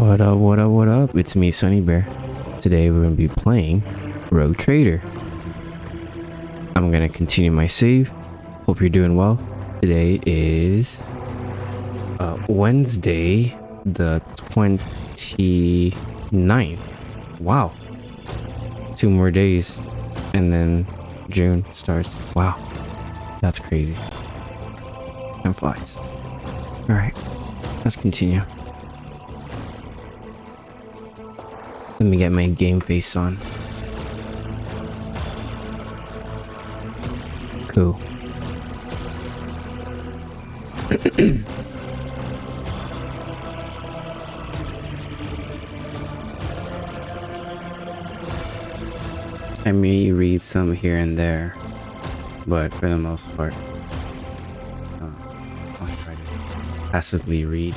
What up, what up, what up? It's me, Sonny Bear. Today we're going to be playing Rogue Trader. I'm going to continue my save. Hope you're doing well. Today is Wednesday, the 29th. Wow. 2 more days and then June starts. Wow. That's crazy. Time flies. Alright, let's continue. Let me get my game face on. Cool. I may read some here and there, but for the most part, I'll try to passively read.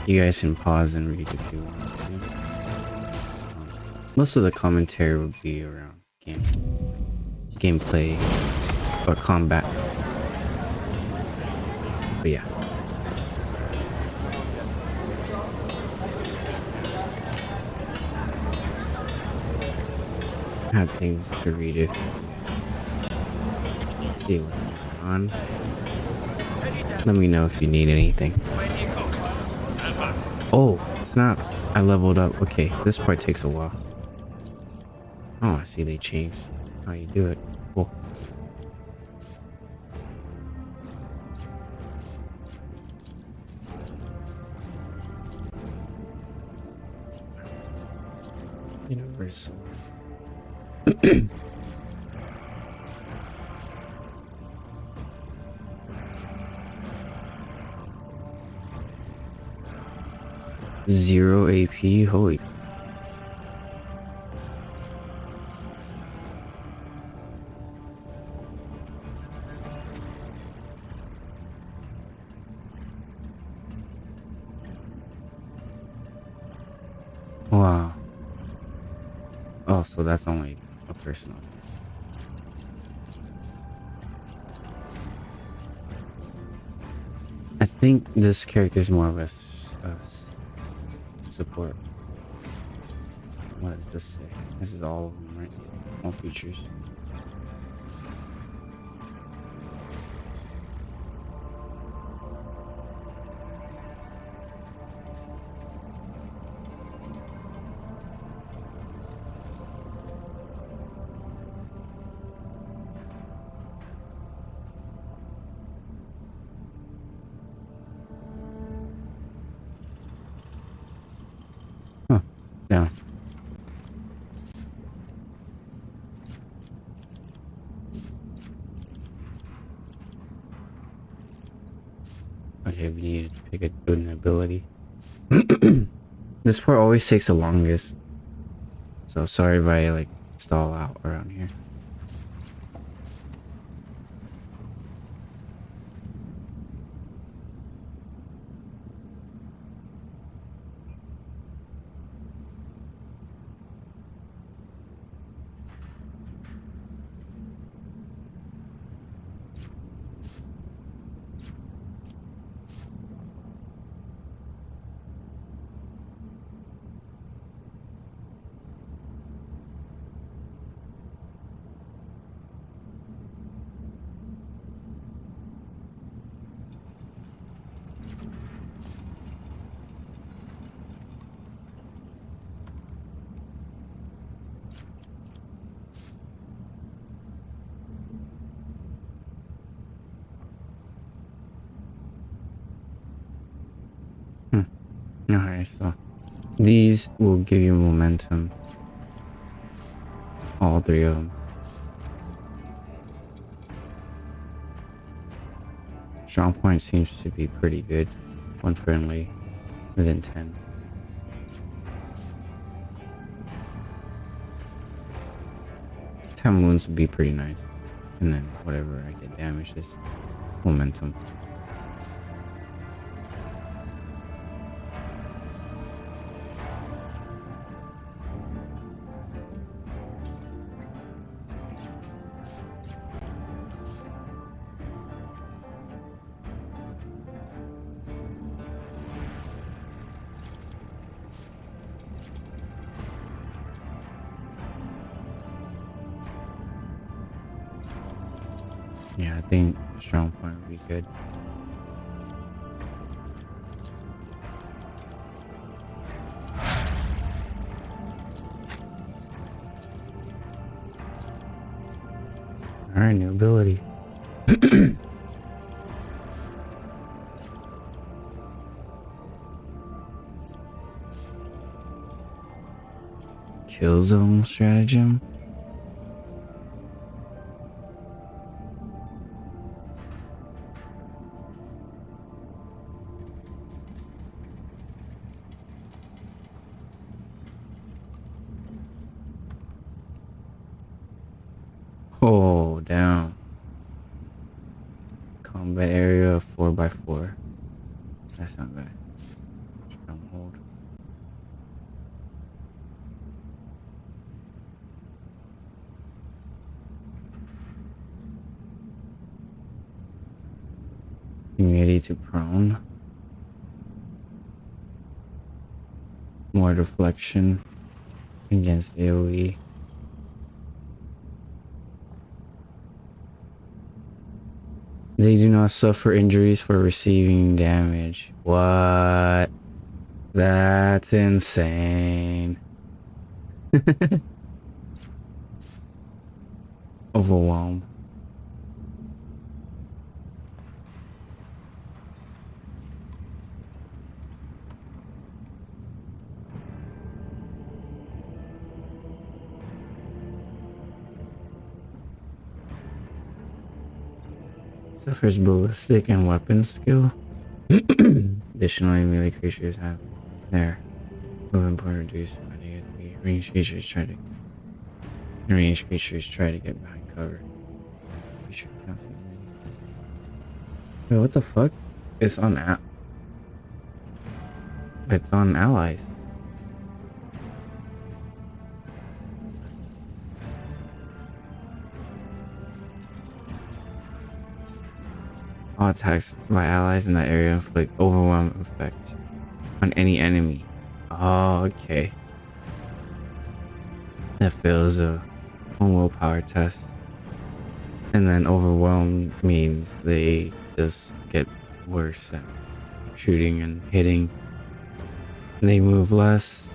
You guys can pause and read if you want to. Most of the commentary will be around gameplay or combat. But yeah. I have things to read it. Let's see what's going on. Let me know if you need anything. Oh, snaps. I leveled up. Okay, this part takes a while. Oh, I see they changed how you do it. Cool. Universal. Zero AP. Holy. Wow. Oh, so that's only a personal. I think this character is more of a support. What does this say? This is all of them, right? All features. Huh. Yeah. Okay, we need to pick a good ability. This part always takes the longest. So sorry if I like stall out around here. Alright, so these will give you momentum. All 3 of them. Strong point seems to be pretty good. 1 friendly within 10. Ten wounds would be pretty nice. And then whatever I get damage is momentum. Yeah, I think strong point would be good. Alright, new ability. Kill zone stratagem. Oh, down. Combat area of 4x4. That's not bad. Stronghold. Immunity to prone. More deflection against AoE. They do not suffer injuries for receiving damage. What? That's insane. Overwhelm. Suffers ballistic and weapon skill. Additionally, melee creatures have their movement point reduced by -3. Ranged creatures try to get behind cover. Creature counts as melee. Wait, what the fuck? It's on it's on allies. All attacks by allies in that area inflict overwhelm effect on any enemy. Oh, okay. That fails a willpower test. And then overwhelm means they just get worse at shooting and hitting. They move less.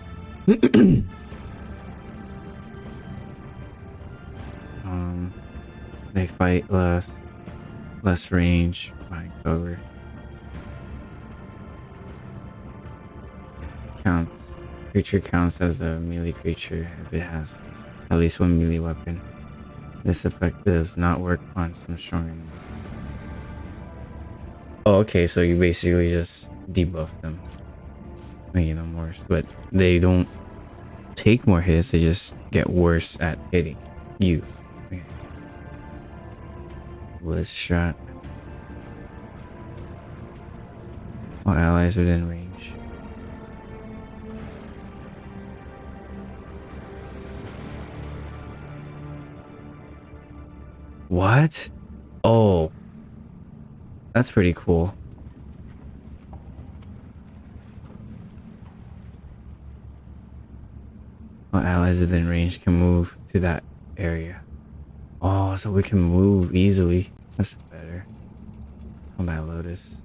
They fight less range behind cover. Creature counts as a melee creature if it has at least one melee weapon. This effect does not work on some strong enemies. Oh, okay, so you basically just debuff them, making them worse, but they don't take more hits, they just get worse at hitting you. Okay. Blitz shot. All allies within range. What? Oh, that's pretty cool. All allies within range can move to that area. Oh, so we can move easily. That's better. Combat Lotus.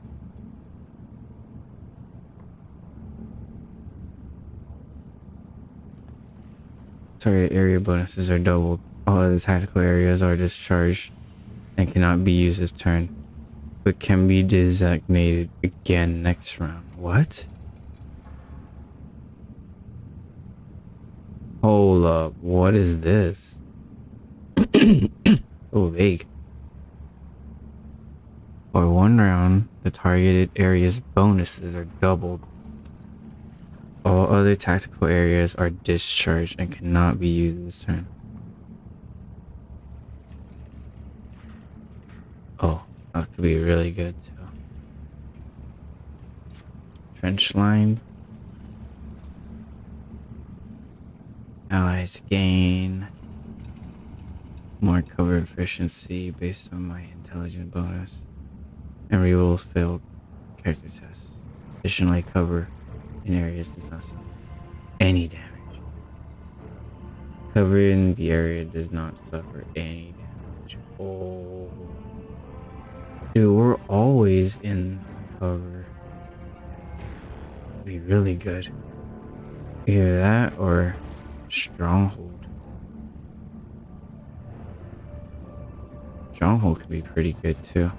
Target area bonuses are doubled. All other tactical areas are discharged and cannot be used this turn, but can be designated again next round. What? Hold up. What is this? Oh, vague. For one round, the targeted area's bonuses are doubled. All other tactical areas are discharged and cannot be used this turn. Oh, that could be really good too. Trench line. Allies gain more cover efficiency based on my intelligence bonus. And reroll failed character tests. Additionally, cover in areas does not suffer any damage. Cover in the area does not suffer any damage. Oh, Dude, we're always in cover. Be really good. Either that or stronghold. Stronghold could be pretty good too.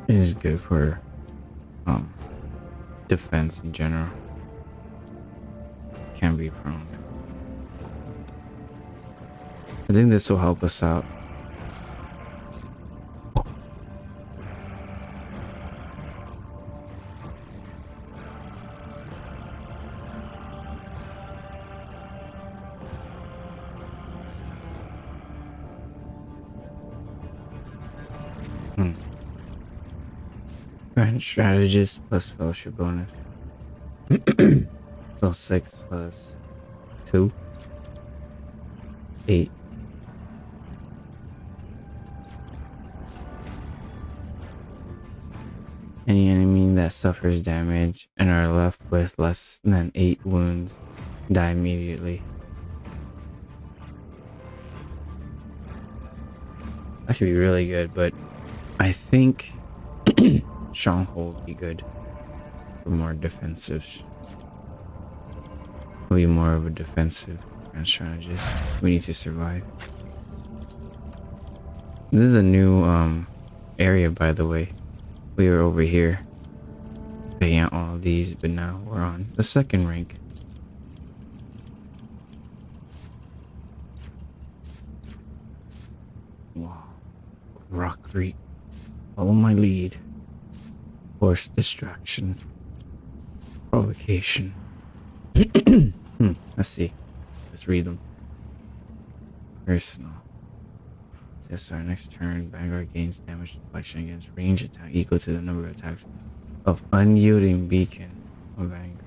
It is good for defense in general. Can be prone. I think this will help us out. Grand strategist plus fellowship bonus. So 6 plus 2. 8. Any enemy that suffers damage and are left with less than 8 wounds die immediately. That should be really good, but I think Stronghold would be good for more defensive. Will be more of a defensive strategist. We need to survive. This is a new area, by the way. We were over here picking out all of these, but now we're on the second rank. Wow. Rock Creek. Follow my lead. Force distraction. Provocation. Let's see. Let's read them. Personal. This our next turn. Vanguard gains damage deflection against range attack equal to the number of attacks of unyielding beacon of Vanguard.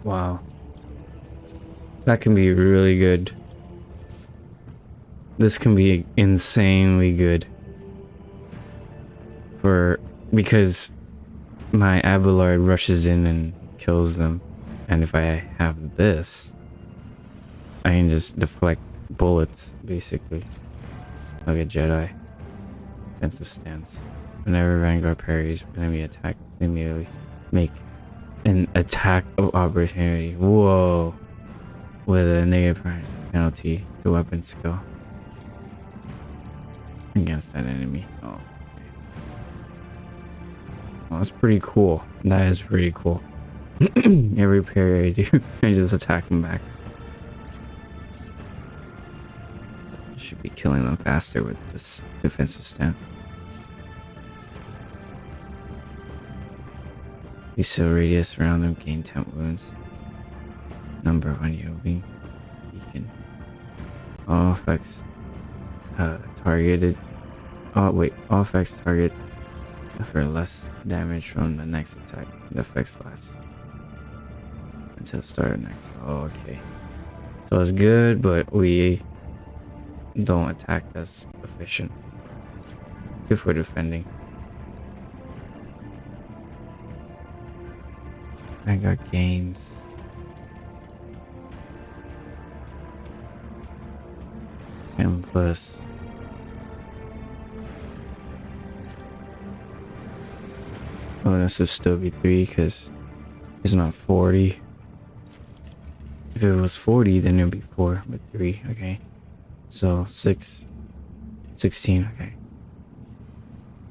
Wow. That can be really good. This can be insanely good. Because my Abelard rushes in and kills them. And if I have this, I can just deflect bullets, basically. Like a Jedi. Defensive stance. Whenever Vanguard parries enemy attack, immediately make an attack of opportunity. Whoa. With a negative penalty to weapon skill. Against that enemy. Oh, okay. Well, that's pretty cool. That is pretty cool. Every parry I do, I just attack them back. Should be killing them faster with this defensive stance. You seal radius around them, gain 10 wounds. Number of unyielding beacon. All effects targeted. Oh wait, all effects target for less damage from the next attack. The effects last until start of next. Oh, okay. So it's good, but we don't attack as efficient. Good for defending. Vanguard gains. Plus. Oh, this would still be 3 because it's not 40. If it was 40, then it would be 4, but 3. Okay. So 6, 16. Okay.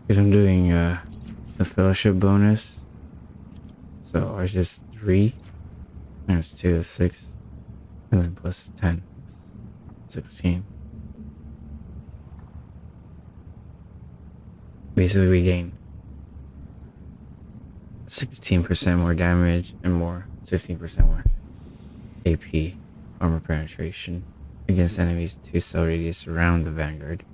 Because I'm doing the fellowship bonus. So ours is 3. Minus 2 is 6. And then plus 10. 16. Basically we gain 16% more damage and more 16% more AP armor penetration against enemies 2 cell radius around the vanguard.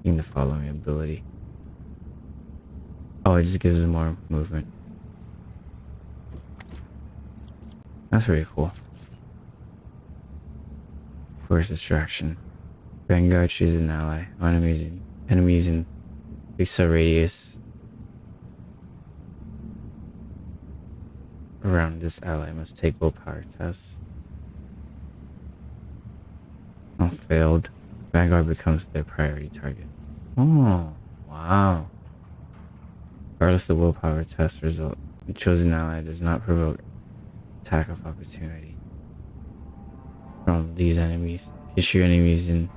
In the following ability. Oh, it just gives them more movement. That's really cool. Force distraction. Vanguard chooses an ally. Enemies in 3 cell radius around this ally must take willpower tests. On failed, Vanguard becomes their priority target. Oh, wow. Regardless of the willpower test result, the chosen ally does not provoke attack of opportunity from these enemies. Can shoot enemies in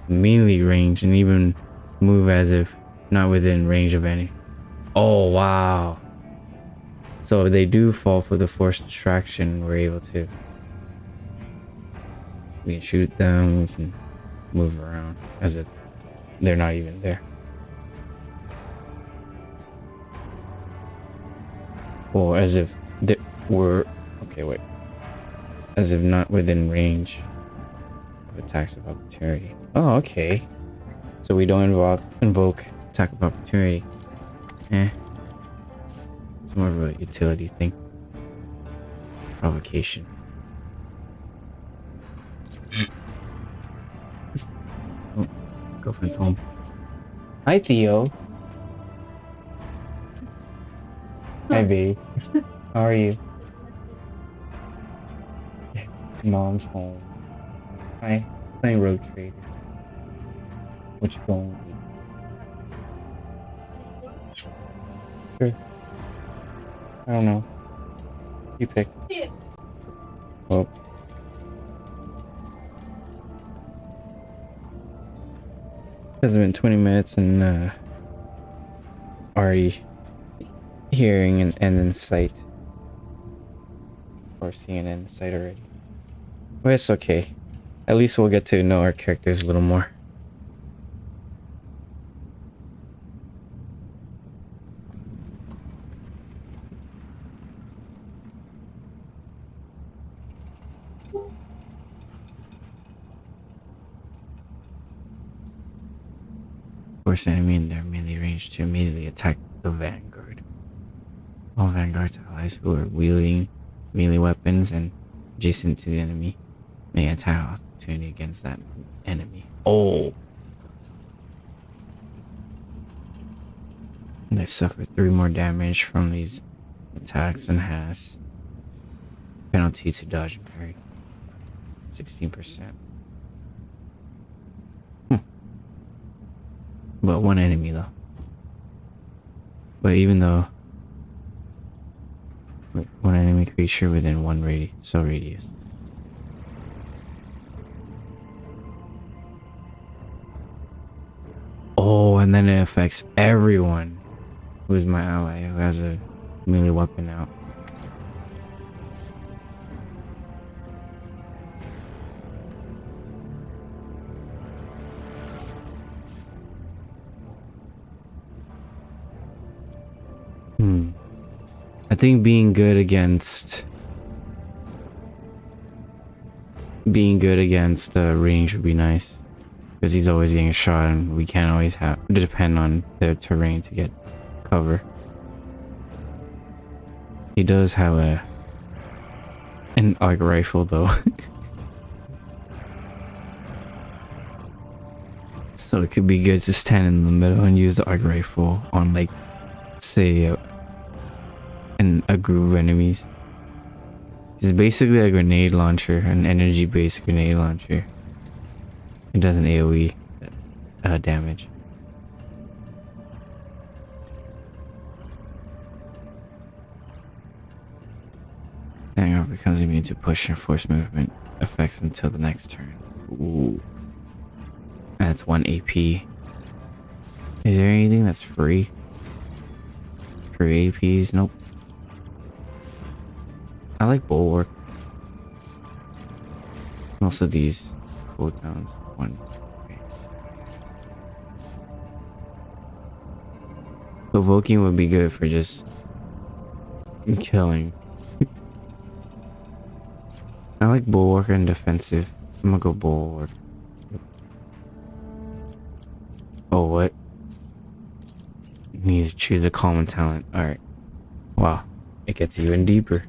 melee range and even move as if not within range of any. Oh, wow. So if they do fall for the force distraction, we're able to. We can shoot them, we can move around as if they're not even there. Or as if they were. Okay, wait. As if not within range of attacks of opportunity. Oh, okay. So we don't invoke attack of opportunity. It's more of a utility thing. Provocation. Oh, girlfriend's home. Hi, Theo. Hi, babe. How are you? Mom's home. Hi. Playing Road Trader. What you going with? Sure. I don't know. You pick. Oh. It's been 20 minutes and already hearing an end in sight. Or seeing an end in sight already. But it's okay. At least we'll get to know our characters a little more. Force enemy in their melee range to immediately attack the vanguard. All vanguard's allies who are wielding melee weapons and adjacent to the enemy may attack opportunity against that enemy. Oh! They suffer 3 more damage from these attacks and has penalty to dodge and parry. 16%. But 1 enemy though. But even though 1 enemy creature within 1 cell radius. Oh, and then it affects everyone who's my ally who has a melee weapon out. I think being good against range would be nice, because he's always getting shot and we can't always depend on their terrain to get cover. He does have an arc rifle though. So it could be good to stand in the middle and use the arc rifle on, like, say a group of enemies. It's basically a grenade launcher, an energy based grenade launcher. It does an AoE damage. Vanguard becomes immune to push and force movement effects until the next turn. Ooh. That's 1 AP. Is there anything that's free? Free APs? Nope. I like Bulwark. Most of these cooldowns. 1. Okay. Provoking would be good for just killing. I like bulwark and defensive. I'm gonna go bulwark. Oh, what? You need to choose a common talent. Alright. Wow. It gets even deeper.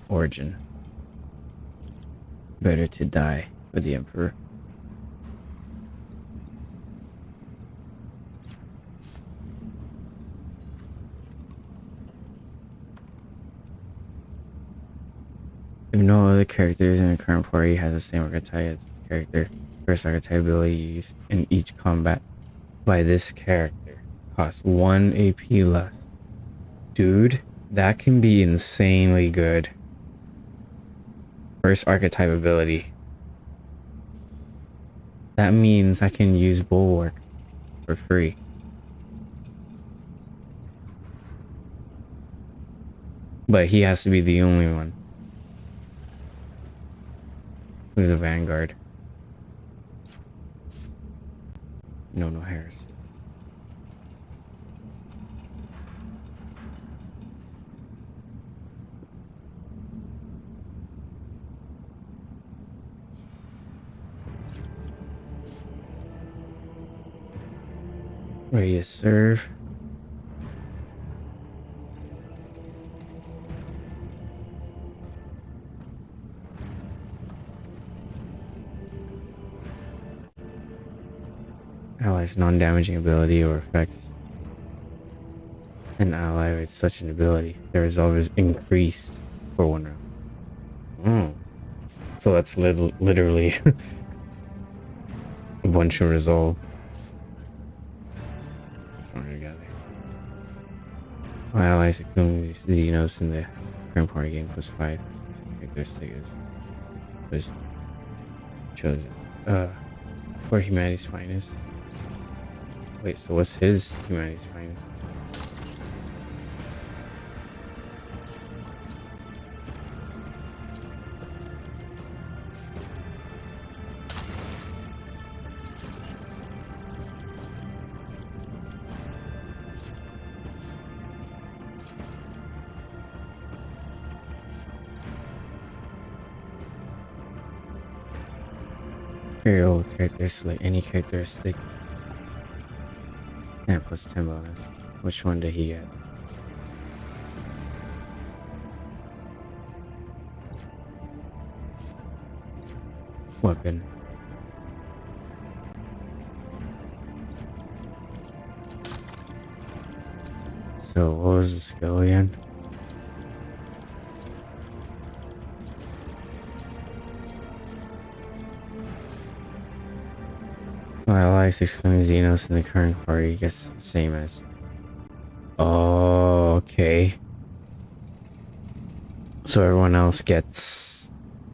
Origin. Better to die for the Emperor. If no other characters in the current party has the same archetype as this character, first archetype ability used in each combat by this character costs 1 AP less. Dude, that can be insanely good. First archetype ability. That means I can use Bulwark for free. But he has to be the only one. Who's a Vanguard? No Harris. Ready to serve. Allies non-damaging ability or effects. An ally with such an ability, their resolve is increased for 1 round. Oh. So that's literally a bunch of resolve. Together. My allies accumulate Xenos in the current party game plus 5 characteristic was chosen. For humanity's finest. Wait, so what's his humanity's finest? Imperial characteristic, any characteristic. And plus 10 bonus. Which one did he get? Weapon. So what was the skill again? My allies excluding Xenos in the current party gets the same as. Oh, okay. So everyone else gets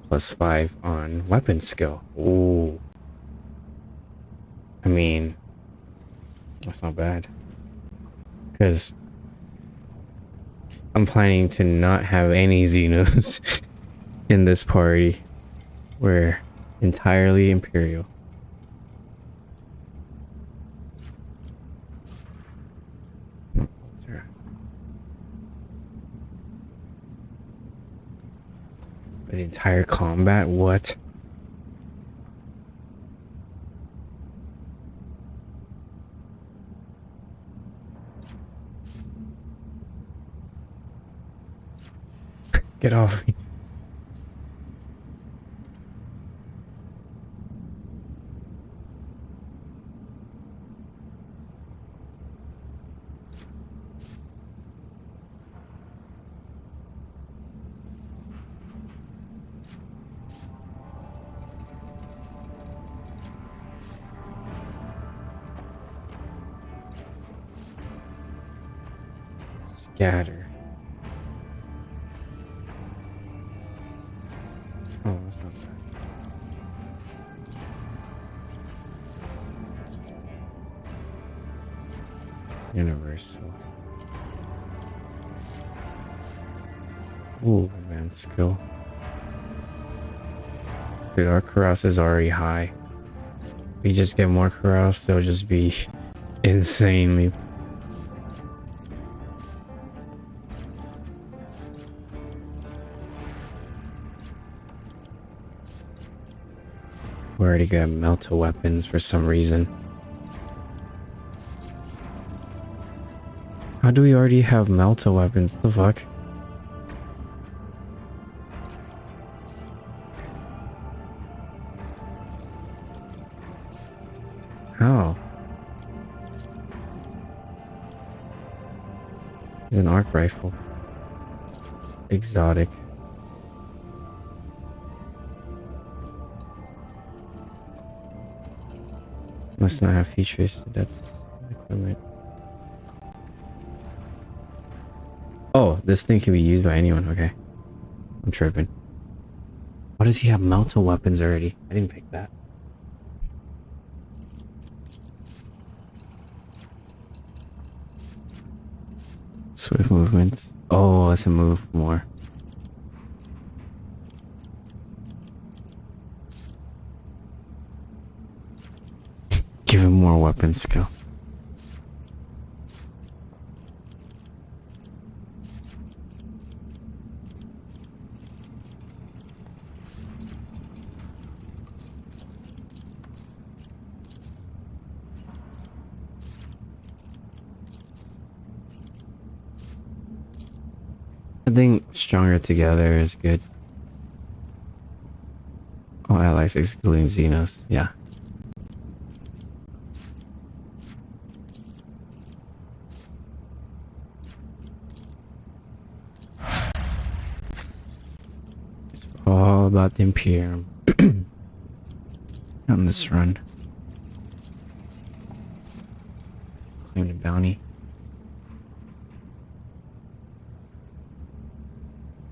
plus 5 on weapon skill. Ooh. I mean, that's not bad. Because I'm planning to not have any Xenos in this party. We're entirely Imperial. The entire combat? What? Get off me. Scatter. Oh, that's not bad. Universal. Ooh, advanced skill. Dude, our Kuras is already high. we just get more corrals, they'll just be insanely. We already got melta weapons for some reason. How do we already have melta weapons? What the fuck? How? It's an arc rifle. Exotic. Must not have features. That's equipment. Oh, this thing can be used by anyone. Okay. I'm tripping. Why does he have melta weapons already? I didn't pick that. Swift movements. Oh, let's move more. Give him more weapon skill. I think stronger together is good. Oh, allies excluding Xenos. Yeah. It's all about the Imperium. On this run. Claim the bounty.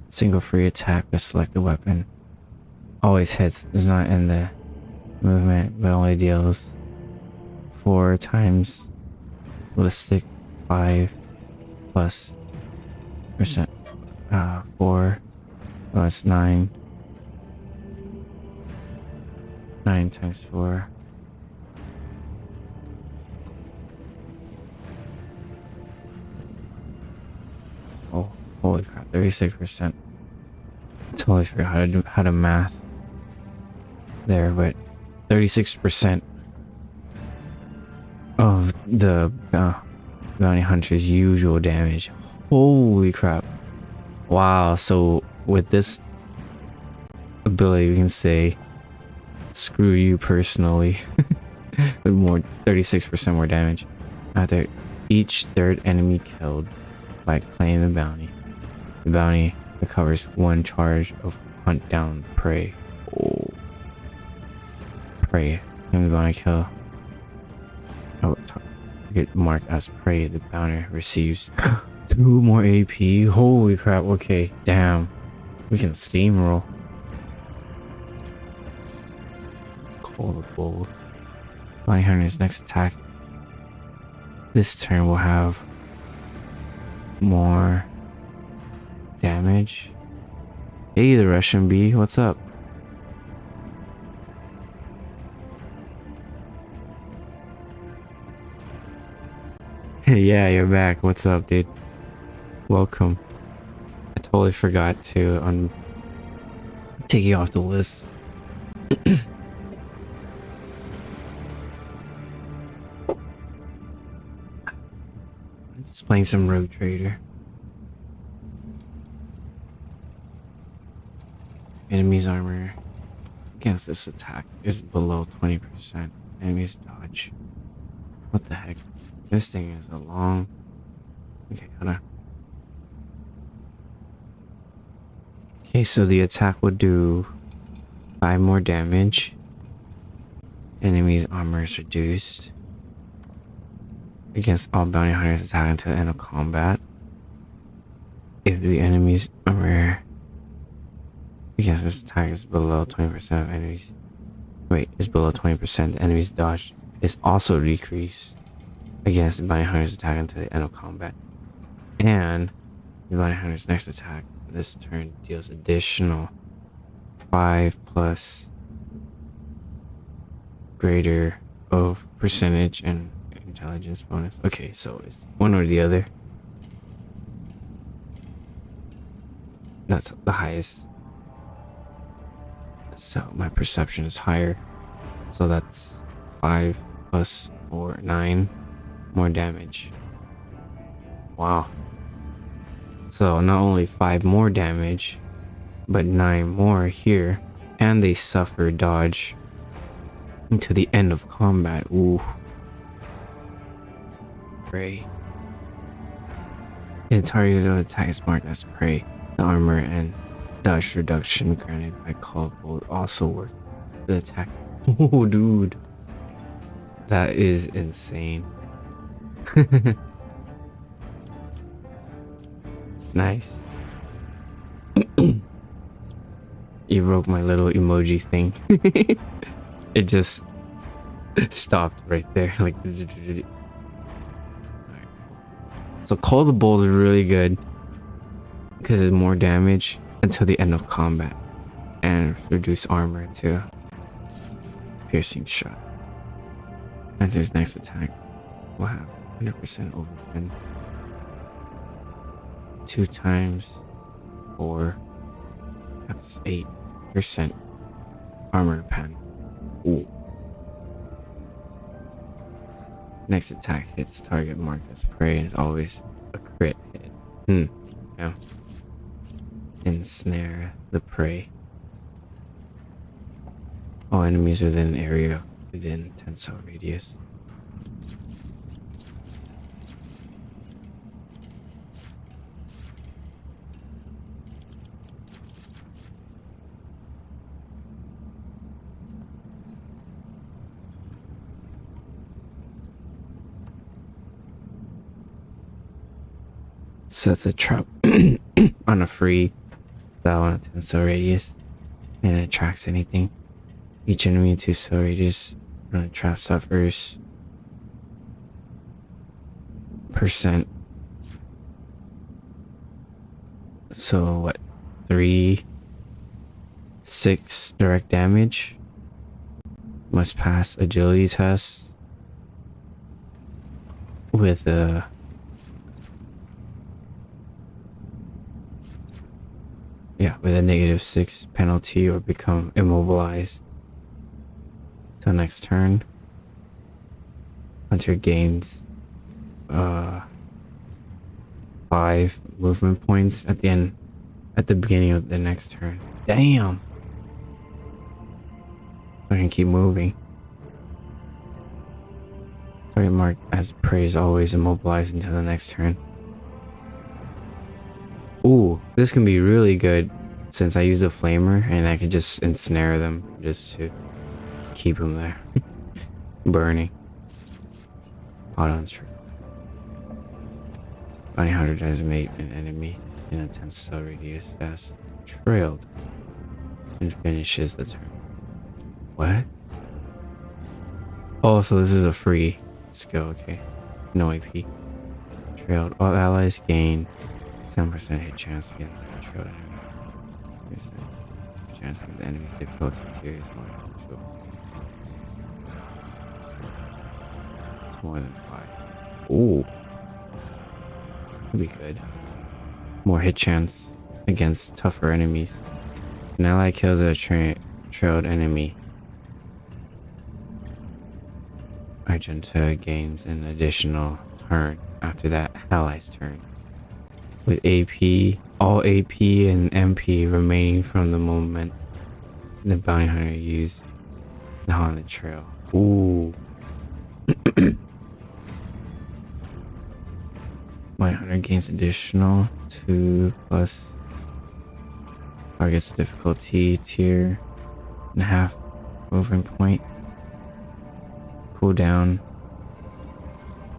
Single free attack to select the weapon. Always hits. Is not in the movement, but only deals 4 times ballistic 5 plus percent. 4 plus 9. 9 times 4. Oh, holy crap! 36%. I totally forgot how to math there, but 36% of the bounty hunter's usual damage. Holy crap! Wow. So with this ability, we can say, "Screw you personally," with more 36% more damage. After each third enemy killed by claiming the bounty, the bounty recovers 1 charge of hunt down prey. Oh. Prey. Claim the bounty kill. Oh, get marked as prey. The bounty receives 2 more AP. Holy crap. Okay. Damn. We can steamroll. Callable. Bounty hunter's next attack this turn will have more damage. Hey, the Russian bee, what's up? Hey, yeah, you're back. What's up, dude? Welcome. I totally forgot to take you off the list. I'm just playing some Rogue Trader. Enemy's armor against this attack is below 20%. Enemy's dodge. What the heck? This thing is a long... Okay, hold on. Okay, so the attack will do 5 more damage. Enemy's armor is reduced against all bounty hunters attack until the end of combat. If the enemy's armor against this attack is below 20% of enemies... Wait, is below 20%. The enemy's dodge is also decreased against the bounty hunter's attack until the end of combat. And the bounty hunter's next attack this turn deals additional 5 plus greater of percentage and intelligence bonus. Okay, so it's one or the other. That's the highest. So my perception is higher. So that's 5 plus 4, 9 more damage. Wow. So not only 5 more damage, but 9 more here. And they suffer dodge until the end of combat. Ooh. Prey. The targeted attack is marked as prey. The armor and dodge reduction granted by call bolt also work. The attack. Oh, dude. That is insane. Nice. You broke my little emoji thing. It just stopped right there. Like, so call the bolt is really good because it's more damage until the end of combat and reduce armor to piercing shot. And his next attack will have 100% overspin. 2 times 4. That's 8% armor pen. Ooh. Next attack hits target marked as prey and is always a crit hit. Yeah. Ensnare the prey. All enemies within an area within 10 cell radius. Sets a trap on a free cell on a 10 cell radius and it attracts anything. Each enemy in 2 cell radius on a trap suffers percent. So what? 3, 6 direct damage. Must pass agility test with a with a -6 penalty or become immobilized till next turn. Hunter gains 5 movement points at the beginning of the next turn. Damn. So I can keep moving. Target marked as prey is always immobilized until the next turn. Ooh, this can be really good since I use a flamer and I can just ensnare them just to keep them there. Burning. Hot on tree. Bounty hunter designate an enemy in a 10 cell radius as trailed and finishes the turn. What? Oh, so this is a free skill, okay. No AP. Trailed. All allies gain 7% hit chance against the trailed enemies. 3% chance of the enemy's difficulty serious more. Sure. It's more than 5. Ooh. Could be good. More hit chance against tougher enemies. An ally kills a trailed enemy. Argenta gains an additional turn after that ally's turn. With AP, all AP and MP remaining from the moment the bounty hunter used the haunted trail. Ooh. Bounty hunter gains additional 2 plus target's difficulty tier and a half movement point. Cooldown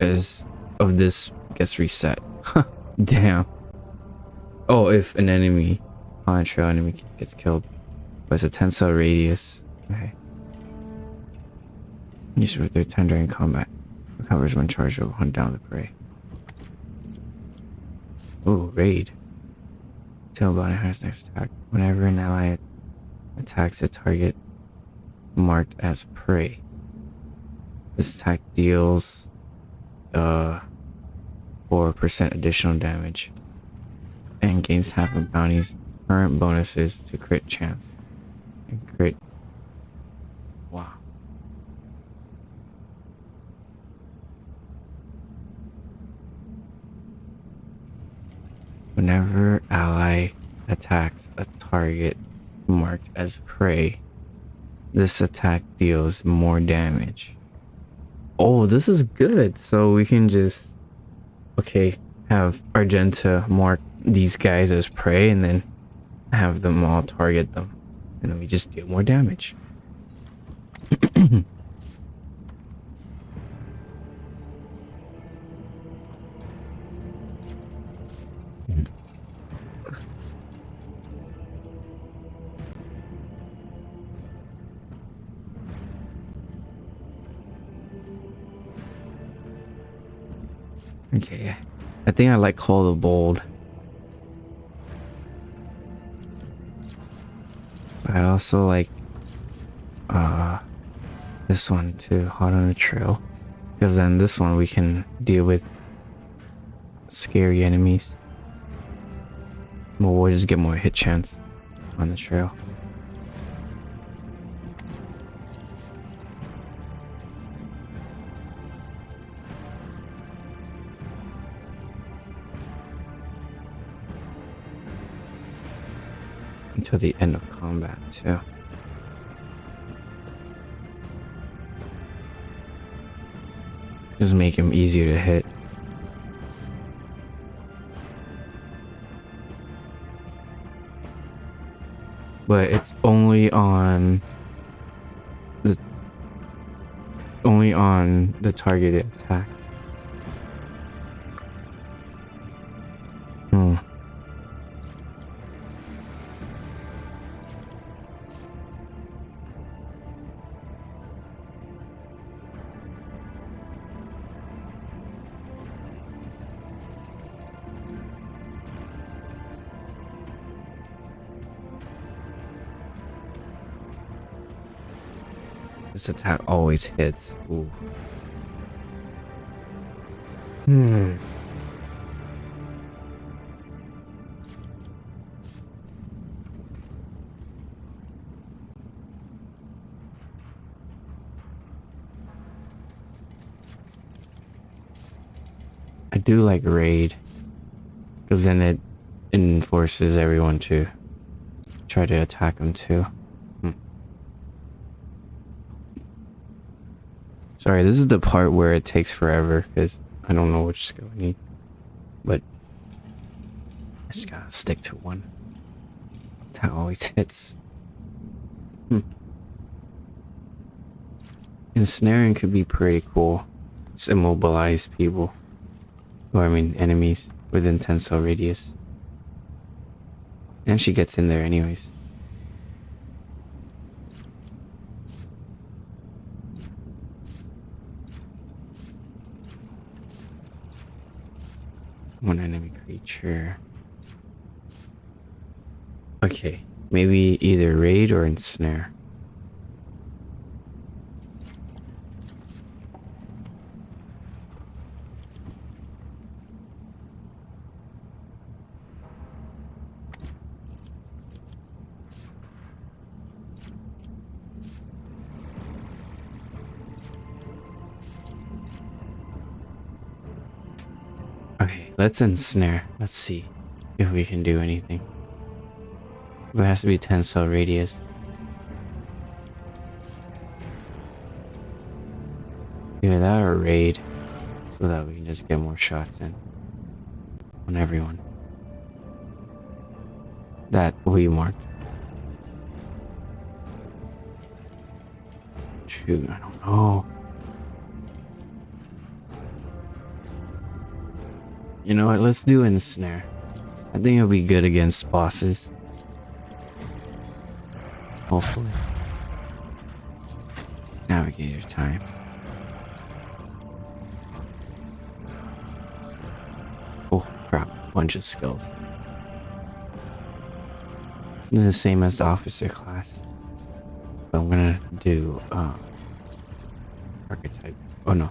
as of this gets reset. Damn. Oh, if an enemy on a trail enemy gets killed. But it's a 10 cell radius. Okay. Use for 3rd time during combat. Recovers when charged or hunt down the prey. Oh, raid. Tell bounty hunter's next attack. Whenever an ally attacks a target marked as prey, This attack deals 4% additional damage and gains half of bounty's current bonuses to crit chance and crit. Wow. Whenever ally attacks a target marked as prey, this attack deals more damage. Oh, this is good. So we can just, okay, have Argenta mark these guys as prey and then have them all target them. And then we just deal more damage. Okay, I think I like Call the Bold. I also like this one too, Hot on the Trail, because then this one we can deal with scary enemies. Well, we'll just get more hit chance on the trail. Until the end of combat too. Just make him easier to hit. But it's only on the targeted attack. This attack always hits. Ooh. I do like raid, because then it enforces everyone to try to attack them too. Sorry, this is the part where it takes forever because I don't know which skill I need, but I just gotta stick to one. That's how it always hits. Ensnaring could be pretty cool. Just immobilize people, or I mean enemies within 10 cell radius. And she gets in there anyways. One enemy creature. Okay, maybe either raid or ensnare. Okay, let's ensnare. Let's see if we can do anything. It has to be 10 cell radius. Either that or raid, so that we can just get more shots in on everyone that we marked. Shoot, I don't know. You know what, let's do ensnare. I think it'll be good against bosses. Hopefully. Navigator time. Oh crap, bunch of skills. This is the same as the officer class. But I'm gonna do archetype. Oh no.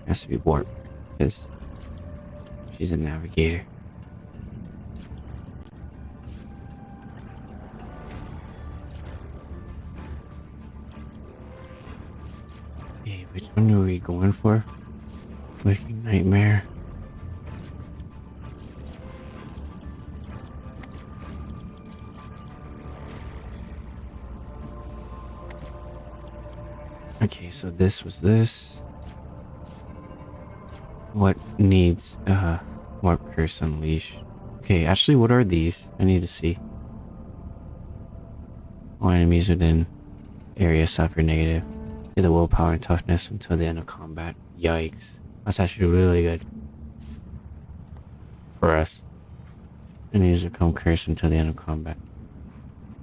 Has to be warp because she's a navigator. Hey, which one are we going for? Waking Nightmare. Okay, so this was this. What needs Warp Curse Unleash? Okay, actually, what are these? I need to see. All enemies within area suffer negative to the willpower and toughness until the end of combat. Yikes. That's actually really good for us. Enemies become cursed until the end of combat.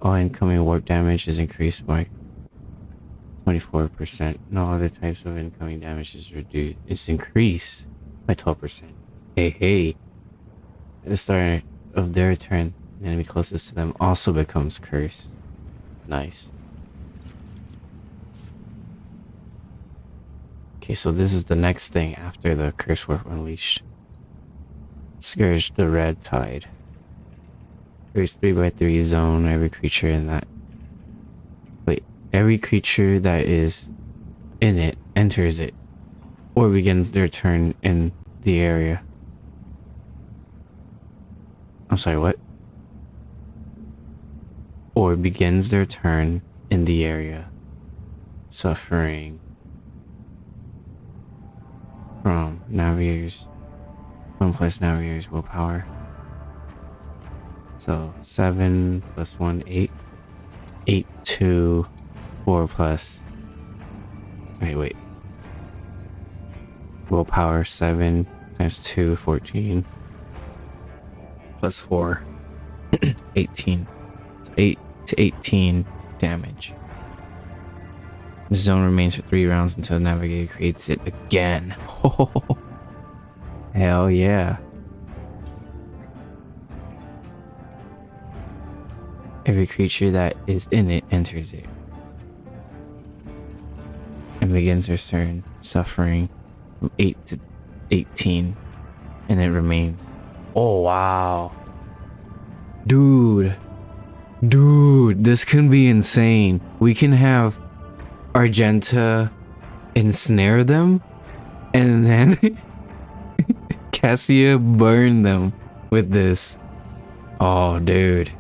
All incoming warp damage is increased by 24%. No other types of incoming damage is reduced. It's increased by 12%. Hey. At the start of their turn, the enemy closest to them also becomes cursed. Nice. Okay, so this is the next thing after the Curse Warp Unleashed. Scourge the Red Tide. There's 3x3 zone. Every creature in that. Wait, every creature that is in it enters it or begins their turn in the area. I'm sorry, what? Or begins their turn in the area, suffering from Navigator's 1+ Navigator's willpower. So 7 + 1, 8. 8 to 4 plus. Wait. Willpower 7 times 2, 14. Plus 4, 18. So 8 to 18 damage. The zone remains for 3 rounds until the Navigator creates it again. Hell yeah. Every creature that is in it enters it and begins their turn, suffering from 8 to 18, and it remains. Oh wow. Dude, this can be insane. We can have Argenta ensnare them and then Cassia burn them with this. Oh dude.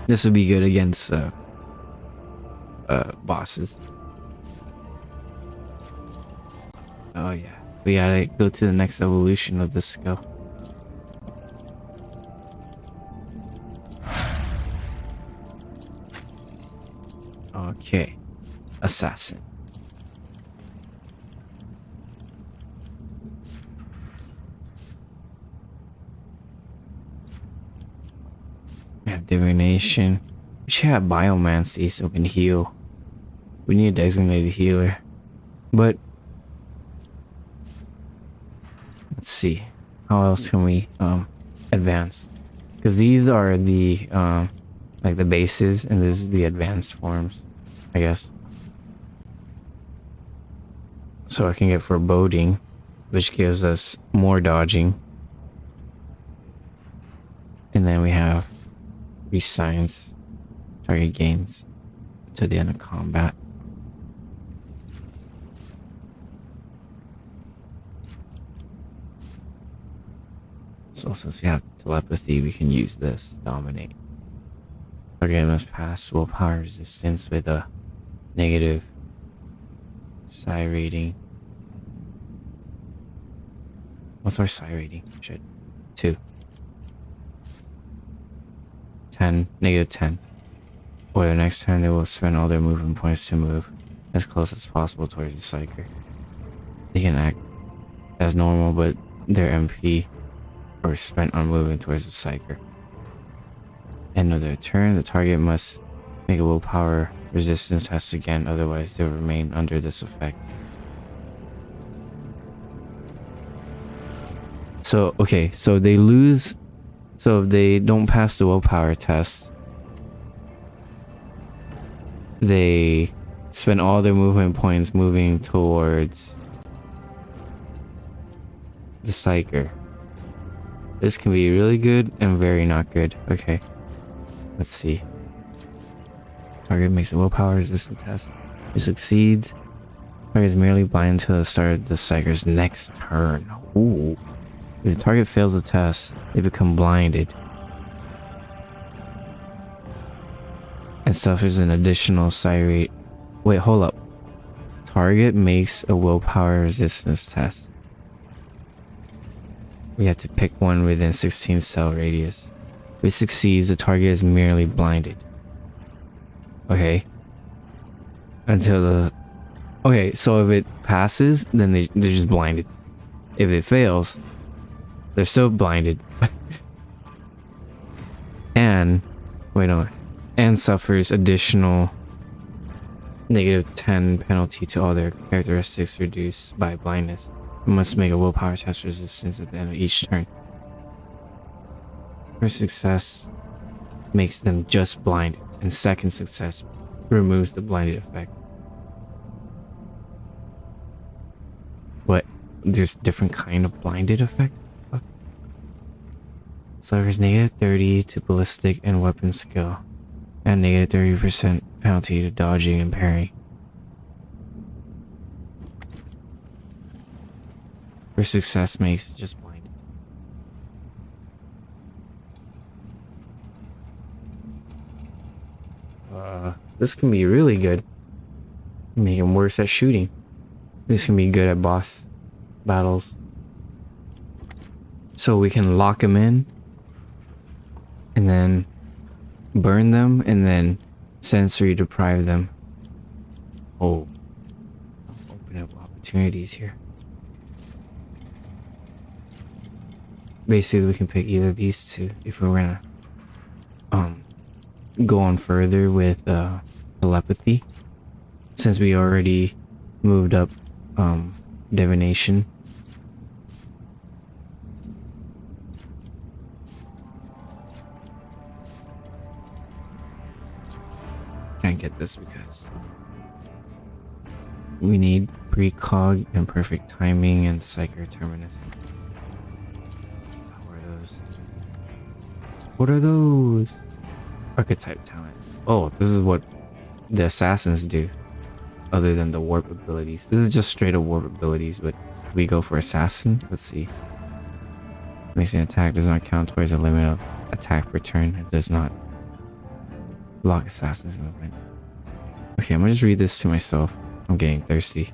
This would be good against bosses. Oh yeah. We gotta go to the next evolution of this skill. Okay. Assassin. We have divination. We should have biomancy so we can heal. We need a designated healer. But let's see. How else can we advance? Because these are the like the bases and this is the advanced forms, I guess. So I can get foreboding, which gives us more dodging. And then we have rescience, target gains to the end of combat. So since we have telepathy, we can use this. Dominate. Target must pass willpower resistance with a negative psi rating. What's our psi rating? Shit. 2. 10. Negative 10. Or the next turn they will spend all their movement points to move as close as possible towards the psyker. They can act as normal, but their MP or spent on moving towards the psyker. End of their turn, the target must make a willpower resistance test again, otherwise they'll remain under this effect. So, okay, so they lose. So if they don't pass the willpower test, they spend all their movement points moving towards the psyker. This can be really good and very not good. Okay, let's see. Target makes a willpower resistance test. It succeeds. Target is merely blind until the start of the psyker's next turn. Ooh. If the target fails the test, they become blinded and suffers an additional psi rate. Wait, hold up. Target makes a willpower resistance test. We have to pick one within 16 cell radius. If it succeeds, the target is merely blinded. Okay. Until the... Okay, so if it passes, then they're just blinded. If it fails, they're still blinded. And... Wait, no. And suffers additional -10 penalty to all their characteristics reduced by blindness. It must make a willpower test resistance at the end of each turn. First success makes them just blinded, and second success removes the blinded effect. What? There's different kind of blinded effect? Fuck. Suffers -30 to ballistic and weapon skill, and -30% penalty to dodging and parrying. First success makes just blinded. This can be really good. Make him worse at shooting. This can be good at boss battles. So we can lock him in and then burn them and then sensory deprive them. Oh, open up opportunities here. Basically, we can pick either of these two if we're gonna go on further with telepathy, since we already moved up divination. Can't get this because we need precog and perfect timing and psychic terminus. What are those? What are those? Archetype talent. Oh, this is what the assassins do, other than the warp abilities. This is just straight up warp abilities, but we go for assassin. Let's see. Makes an attack does not count towards the limit of attack per turn. It does not block assassin's movement. Okay, I'm gonna just read this to myself. I'm getting thirsty.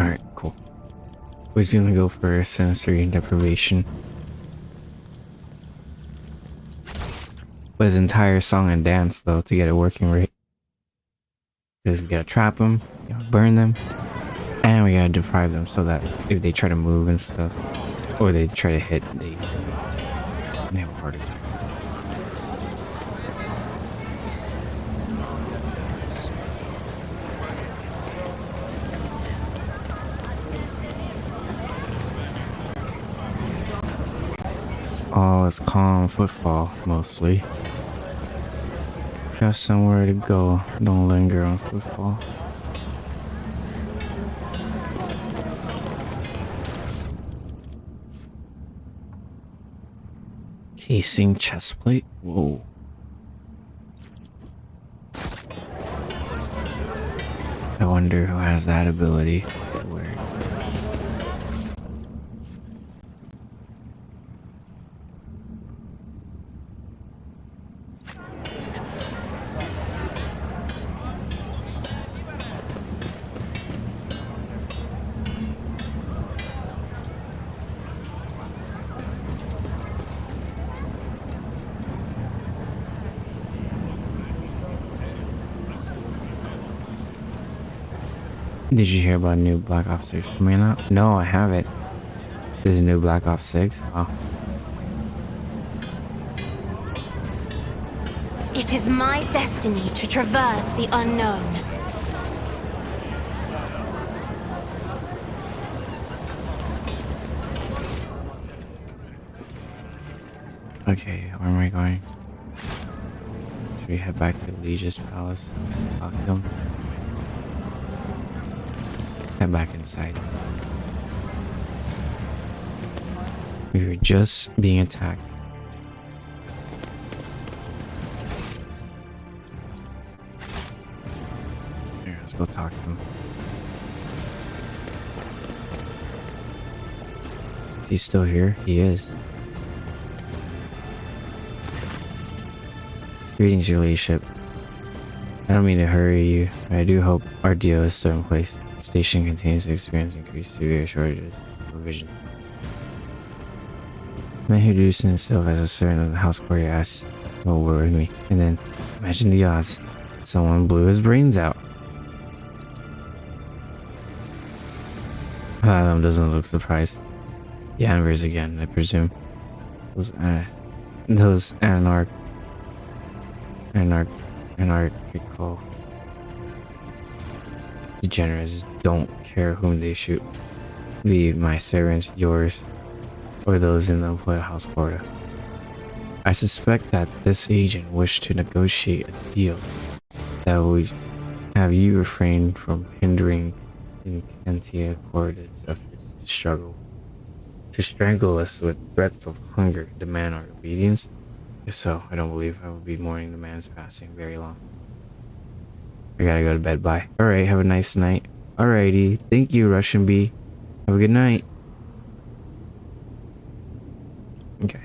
Alright, cool. We're just gonna go for sensory deprivation. But his entire song and dance, though, to get it working right. Because we gotta trap them, we gotta burn them, and we gotta deprive them so that if they try to move and stuff, or they try to hit, they have a heart attack. Oh, it's calm Footfall, mostly. Got somewhere to go. Don't linger on Footfall. Casing chestplate? Whoa. I wonder who has that ability to wear. Did you hear about new Black Ops 6 coming out? No, I haven't. There's a new Black Ops 6? Wow. It is my destiny to traverse the unknown. Okay, where am I going? Should we head back to Legis Palace? Talk to him. Head back inside. We were just being attacked. Here, let's go talk to him. Is he still here? He is. Greetings, your ladyship. I don't mean to hurry you, but I do hope our deal is still in place. The station continues to experience increased severe shortages of provisions. The man who introduced himself as a servant of the house courtier asked to word with me, and then, imagine the odds, someone blew his brains out. Adam doesn't look surprised. The Anvers again, I presume. Those anarchical degenerates don't care whom they shoot, be it my servants, yours, or those in the employed house quota. I suspect that this agent wished to negotiate a deal that would have you refrain from hindering Incentia Corda's efforts to strangle us with threats of hunger, demand our obedience. If so, I don't believe I will be mourning the man's passing very long. I gotta go to bed. Bye. Alright, have a nice night. Alrighty. Thank you, Russian Bee. Have a good night. Okay.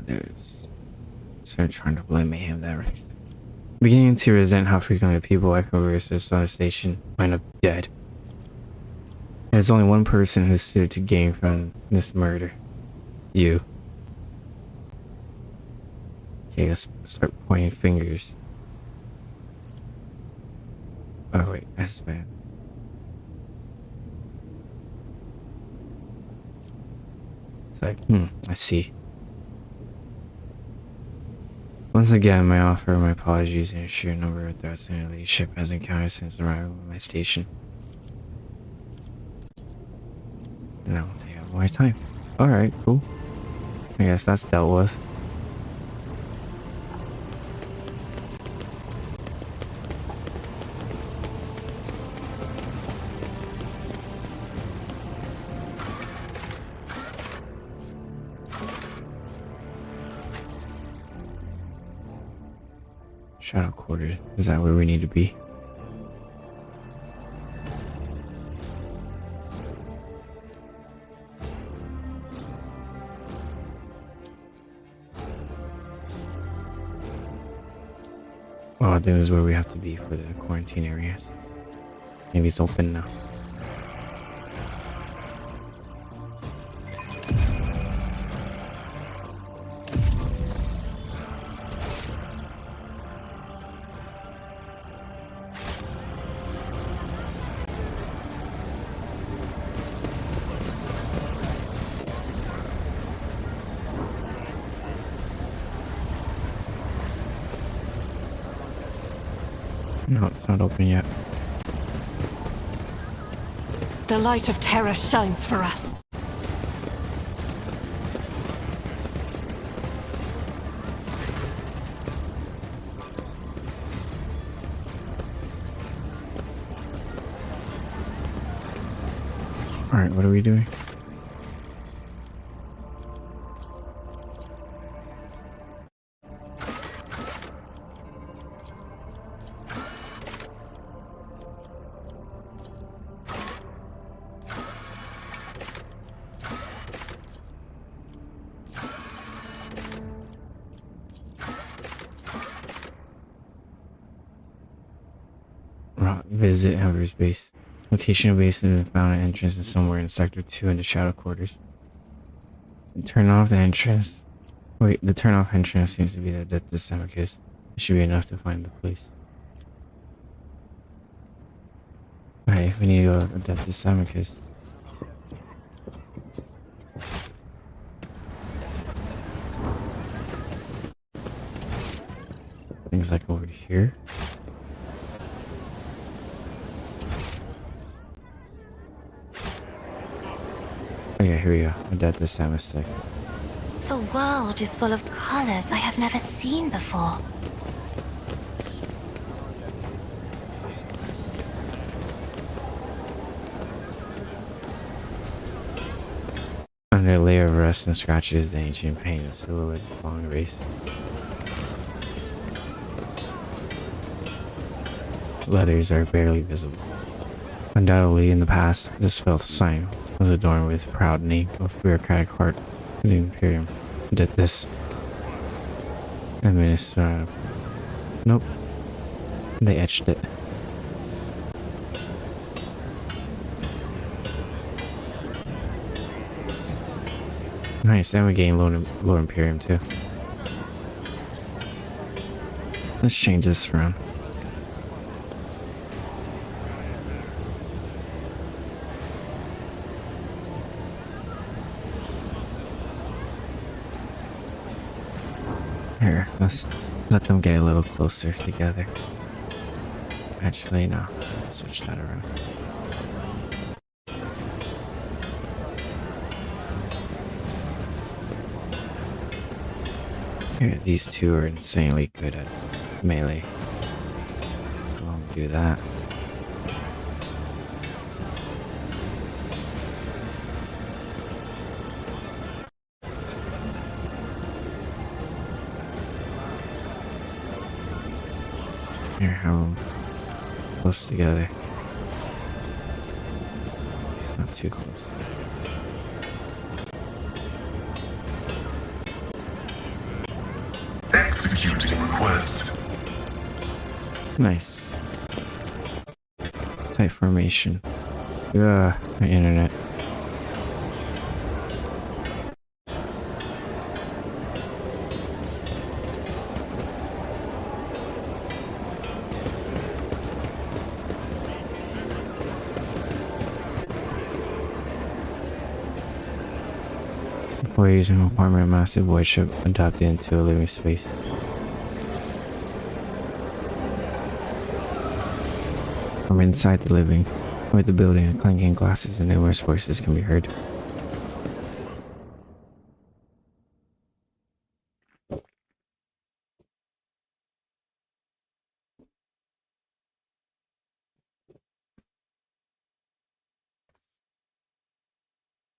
There's... So trying to blame him that race. Beginning to resent how frequently people echo versus on the station wind up dead. There's only one person who stood to gain from this murder. You. Okay, let's start pointing fingers. Oh wait, that's bad. It's like, I see. Once again, I offer my apologies and a sheer number of threats the leadership has encountered since arrival at my station. And I won't take up more time. Alright, cool. I guess that's dealt with. Shadow quarters. Is that where we need to be? Well, this is where we have to be for the quarantine areas. Maybe it's open now. No, it's not open yet. The light of terror shines for us. Alright, what are we doing? Visit Ever's base. Location of base has been found. An entrance is somewhere in Sector 2 in the Shadow Quarters. Turn off the entrance. Wait, the turn off entrance seems to be the Death of Semicus. It should be enough to find the place. Alright, we need to go adapt this time because things like over here. Oh yeah, here we go. Adapt this time a sec. The world is full of colors I have never seen before. Under a layer of rust and scratches, the ancient paint of silhouette long erased. Letters are barely visible. Undoubtedly, in the past, this filth sign was adorned with proud name of bureaucratic heart of the Imperium. Did this administer? Nope. They etched it. Nice, and we gain lower Imperium too. Let's change this around. Here, let's let them get a little closer together. Actually, no. Switch that around. Here, these two are insanely good at melee. So I'll do that. Here, have them close together. Not too close. Executing request. Nice. Tight formation. Yeah, my internet. Before using a permanent massive void ship adopted into a living space. From inside the living, with the building, clanking glasses and numerous voices can be heard.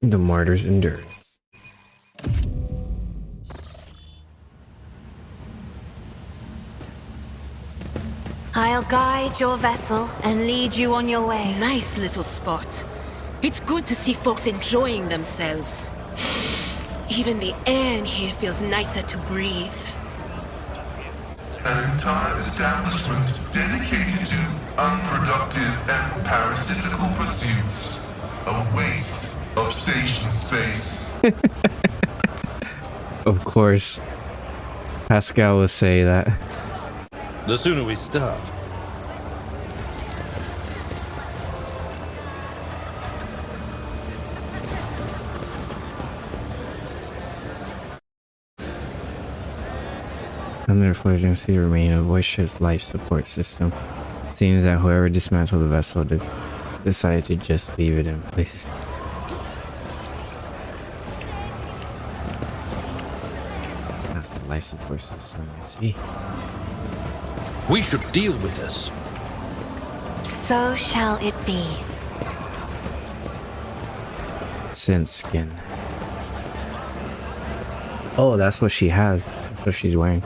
The martyr's endurance. I'll guide your vessel and lead you on your way. Nice little spot. It's good to see folks enjoying themselves. Even the air in here feels nicer to breathe. An entire establishment dedicated to unproductive and parasitical pursuits. A waste of station space. Of course. Pascal will say that. The sooner we start. Under the floatancy remain a voice ship's life support system. Seems that whoever dismantled the vessel decided to just leave it in place. That's the life support system, I see. We should deal with this. So shall it be. Synth skin. Oh, that's what she has. That's what she's wearing.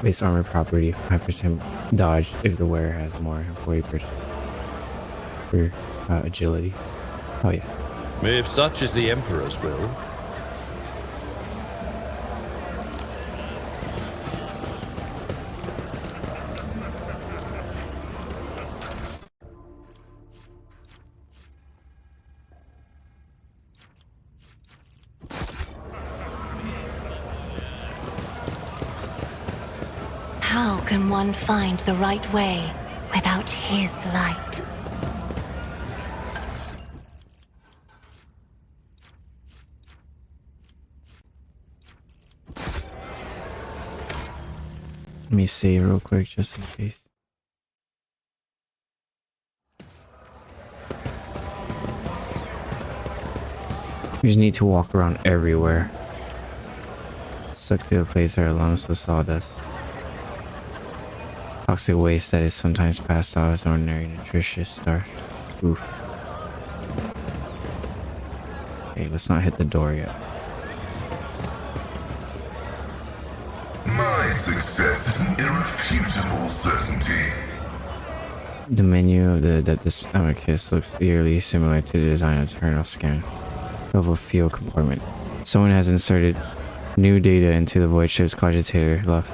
Base armor property, 5% dodge if the wearer has more, and 40% for agility. Oh yeah. If such is the Emperor's will. How can one find the right way? without his light. Let me save real quick just in case. We just need to walk around everywhere. Stuck to a place that are lumps of sawdust. Toxic waste that is sometimes passed off as ordinary nutritious starch. Oof. Okay, let's not hit the door yet. My success is an irrefutable certainty. The menu of the Adeptus Amicus looks eerily similar to the design of Eternal Scan of a fuel compartment. Someone has inserted new data into the void ship's cogitator left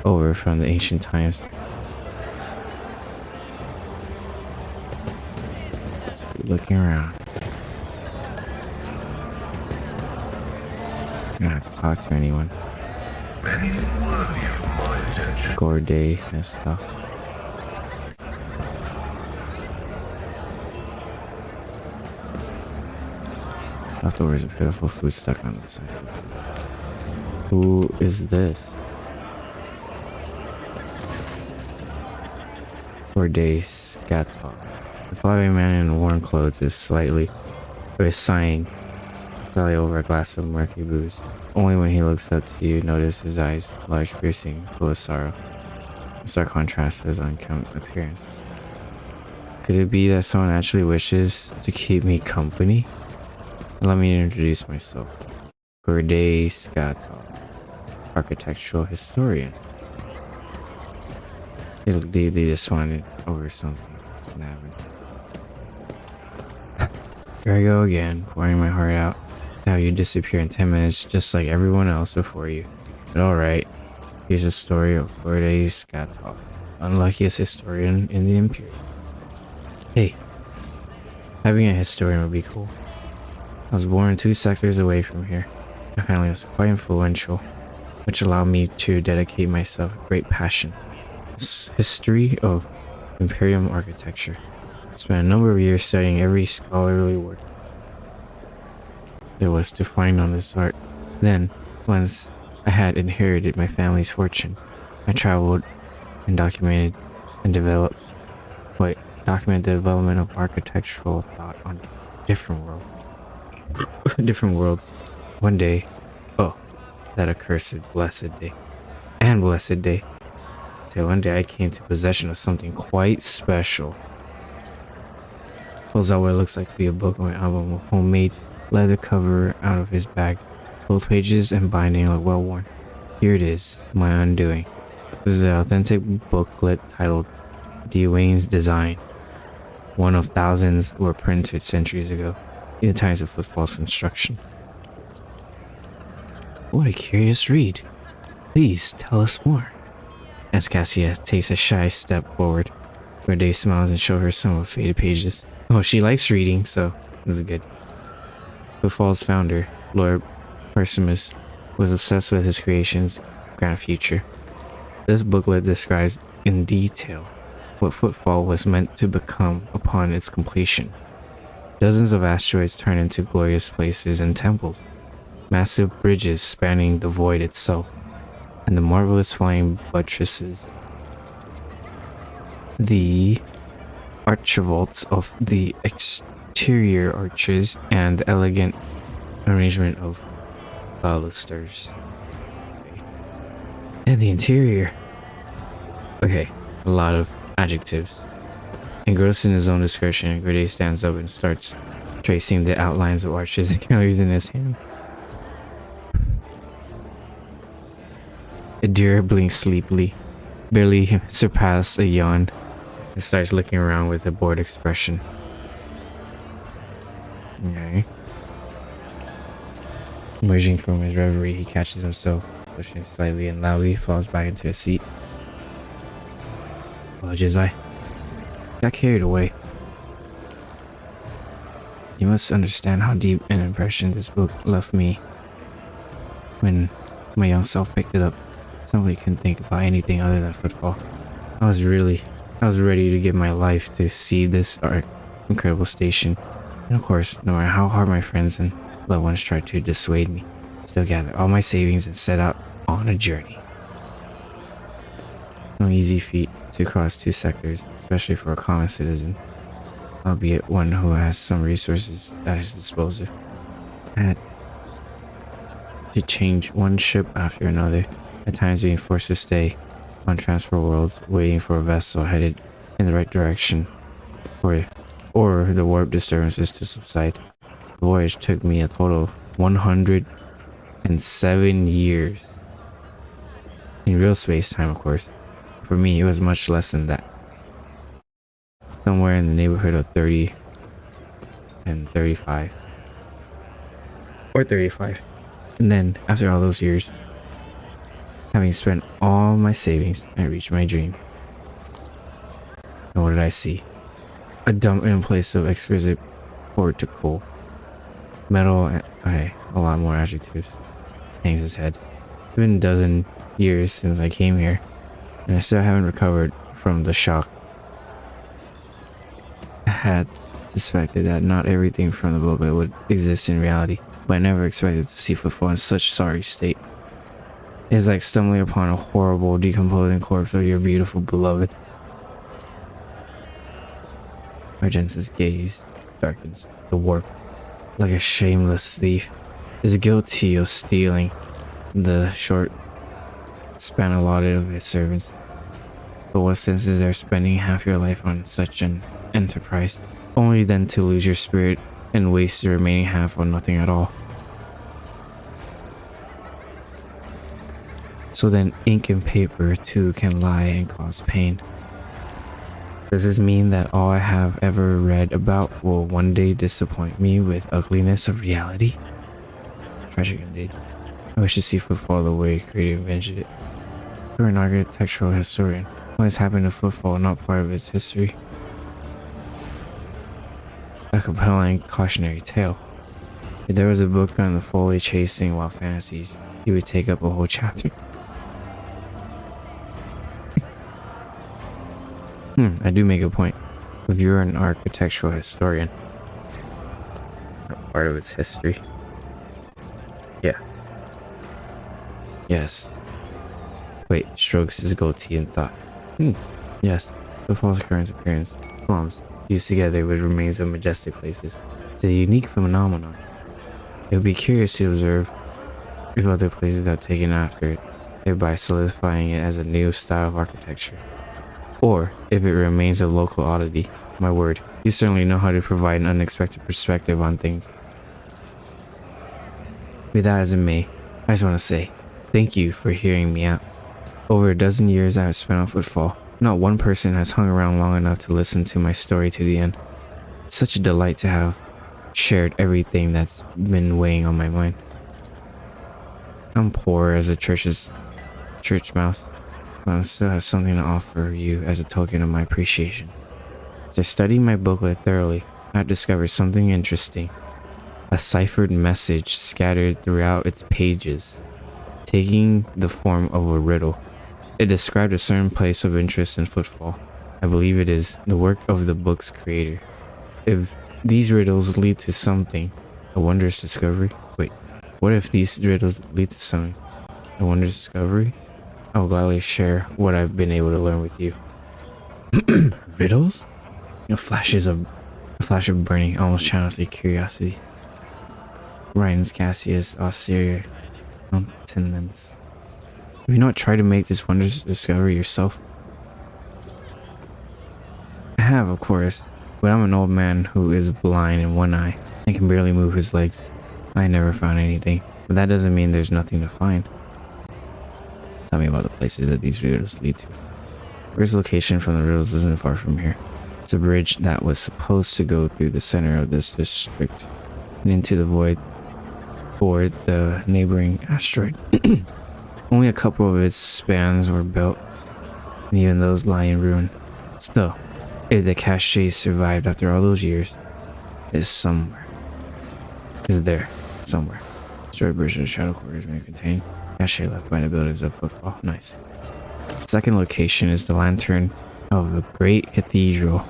over from the ancient times. Let's be looking around. I don't have to talk to anyone. Anything worthy of my attention? Gorday and stuff. Leftovers of pitiful food stuck on the side. Who is this? Gorday Scatok. The following man in worn clothes is sighing slightly over a glass of murky booze. Only when he looks up to you, notice his eyes, large, piercing, full of sorrow. A stark contrast to his unkempt appearance. Could it be that someone actually wishes to keep me company? Let me introduce myself. Gorday Scatok, architectural historian. He looked deeply disappointed over something that happened. Here I go again, pouring my heart out. How you disappear in 10 minutes just like everyone else before you. But alright, here's a story of Gorday Scatok, unluckiest historian in the Imperium. Hey, having a historian would be cool. I was born 2 sectors away from here. My family was quite influential, which allowed me to dedicate myself with great passion. This history of Imperium architecture. I spent a number of years studying every scholarly work there was to find on this art. Then, once I had inherited my family's fortune, I traveled and documented the development of architectural thought on different worlds. One day, oh, that accursed blessed day. Till one day I came to possession of something quite special. Pulls out what looks like to be a book or an album of homemade leather cover out of his bag. Both pages and binding look well worn. Here it is, my undoing. This is an authentic booklet titled Dwayne's Design. One of thousands were printed centuries ago, in the times of Footfall's construction. What a curious read. Please tell us more. As Cassia takes a shy step forward, Gorday smiles and shows her some of the faded pages. Oh, she likes reading, so this is good. Footfall's founder, Lord Persimus, was obsessed with his creation's grand future. This booklet describes in detail what Footfall was meant to become upon its completion. Dozens of asteroids turn into glorious places and temples, massive bridges spanning the void itself, and the marvelous flying buttresses. The archivolts of the exterior arches and the elegant arrangement of balusters. And the interior. Okay, a lot of adjectives. Engrossed in his own description, Gorday stands up and starts tracing the outlines of arches and galleries in his hand. Adira blinks sleepily, barely surpass a yawn, and starts looking around with a bored expression. Okay. Emerging from his reverie, he catches himself, pushing slightly and loudly, falls back into his seat. Apologies, I got carried away. You must understand how deep an impression this book left me when my young self picked it up. Simply couldn't think about anything other than Footfall. I was really I was ready to give my life to see this incredible station. And of course, no matter how hard my friends and loved ones tried to dissuade me, I still gathered all my savings and set out on a journey. It's no easy feat to cross 2 sectors, especially for a common citizen, albeit one who has some resources at his disposal. I had to change one ship after another, at times being forced to stay on transfer worlds, waiting for a vessel headed in the right direction, or the warp disturbances to subside. The voyage took me a total of 107 years. In real space time, of course. For me, it was much less than that. Somewhere in the neighborhood of 30 and 35. Or 35. And then, after all those years, having spent all my savings, I reached my dream. And what did I see? A dump in place of exquisite portico. Metal and a lot more adjectives. Hangs his head. It's been a dozen years since I came here, and I still haven't recovered from the shock. I had suspected that not everything from the booklet would exist in reality, but I never expected to see Footfall in such sorry state. It's like stumbling upon a horrible, decomposing corpse of your beautiful beloved. Argence's gaze darkens. The warp, like a shameless thief, is guilty of stealing the short span allotted of his servants. But what sense is there spending half your life on such an enterprise, only then to lose your spirit and waste the remaining half on nothing at all? So then ink and paper too can lie and cause pain. Does this mean that all I have ever read about will one day disappoint me with ugliness of reality? Tragic indeed. I wish to see Footfall the way creator envisioned it. You're an architectural historian. What has happened to Footfall not part of its history? A compelling cautionary tale. If there was a book on the fully chasing wild fantasies, you would take up a whole chapter. I do make a point. If you're an architectural historian, part of its history. Yeah. Yes. Wait, strokes his goatee in thought. Yes. Footfall's current appearance, slums, used together with remains of majestic places. It's a unique phenomenon. It would be curious to observe if other places have taken after it, thereby solidifying it as a new style of architecture. Or if it remains a local oddity. My word, you certainly know how to provide an unexpected perspective on things. Be that as it may, I just want to say, thank you for hearing me out. Over a dozen years I have spent on Footfall, not one person has hung around long enough to listen to my story to the end. It's such a delight to have shared everything that's been weighing on my mind. I'm poor as a church mouse, but I still have something to offer you as a token of my appreciation. As I studied my booklet thoroughly, I discovered something interesting. A ciphered message scattered throughout its pages, taking the form of a riddle. It described a certain place of interest in Footfall. I believe it is the work of the book's creator. If these riddles lead to something, a wondrous discovery. Wait, what if these riddles lead to something, a wondrous discovery? I will gladly share what I've been able to learn with you. Riddles? A flash of burning, almost childlike curiosity. Ryan's Cassius austere countenance. Have you not tried to make this wondrous discovery yourself? I have, of course, but I'm an old man who is blind in one eye and can barely move his legs. I never found anything, but that doesn't mean there's nothing to find. Tell me about the places that these riddles lead to. First location from the riddles isn't far from here. It's a bridge that was supposed to go through the center of this district and into the void toward the neighboring asteroid. Only a couple of its spans were built, and even those lie in ruin. Still, if the cache survived after all those years, is there somewhere. Destroyed bridge of the shadow quarters may contain cache left by the buildings of Footfall. Nice. Second location is the lantern of a great cathedral.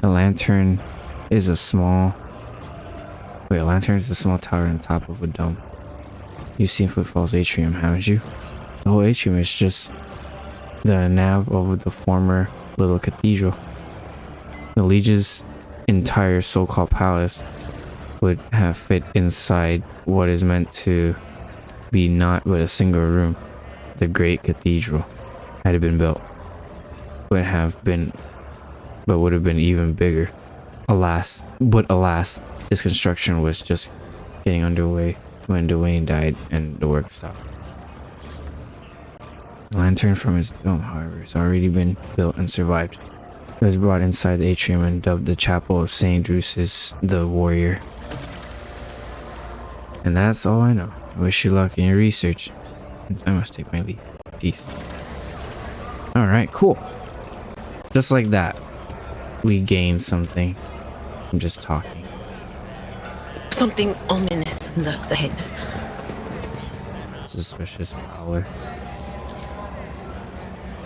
A lantern is a small tower on top of a dome. You've seen Footfall's atrium, haven't you? The whole atrium is just the nave of the former little cathedral. The Liege's entire so-called palace would have fit inside what is meant to be not but a single room. The great cathedral, had it been built, would have been even bigger. Alas, this construction was just getting underway when Dwayne died and the work stopped. The lantern from his dome, however, has already been built and survived. It was brought inside the atrium and dubbed the Chapel of St. Drusus the Warrior. And that's all I know. I wish you luck in your research. I must take my leave. Peace. Alright, cool. Just like that, we gained something from just talking. Something ominous lurks ahead. Suspicious prowler.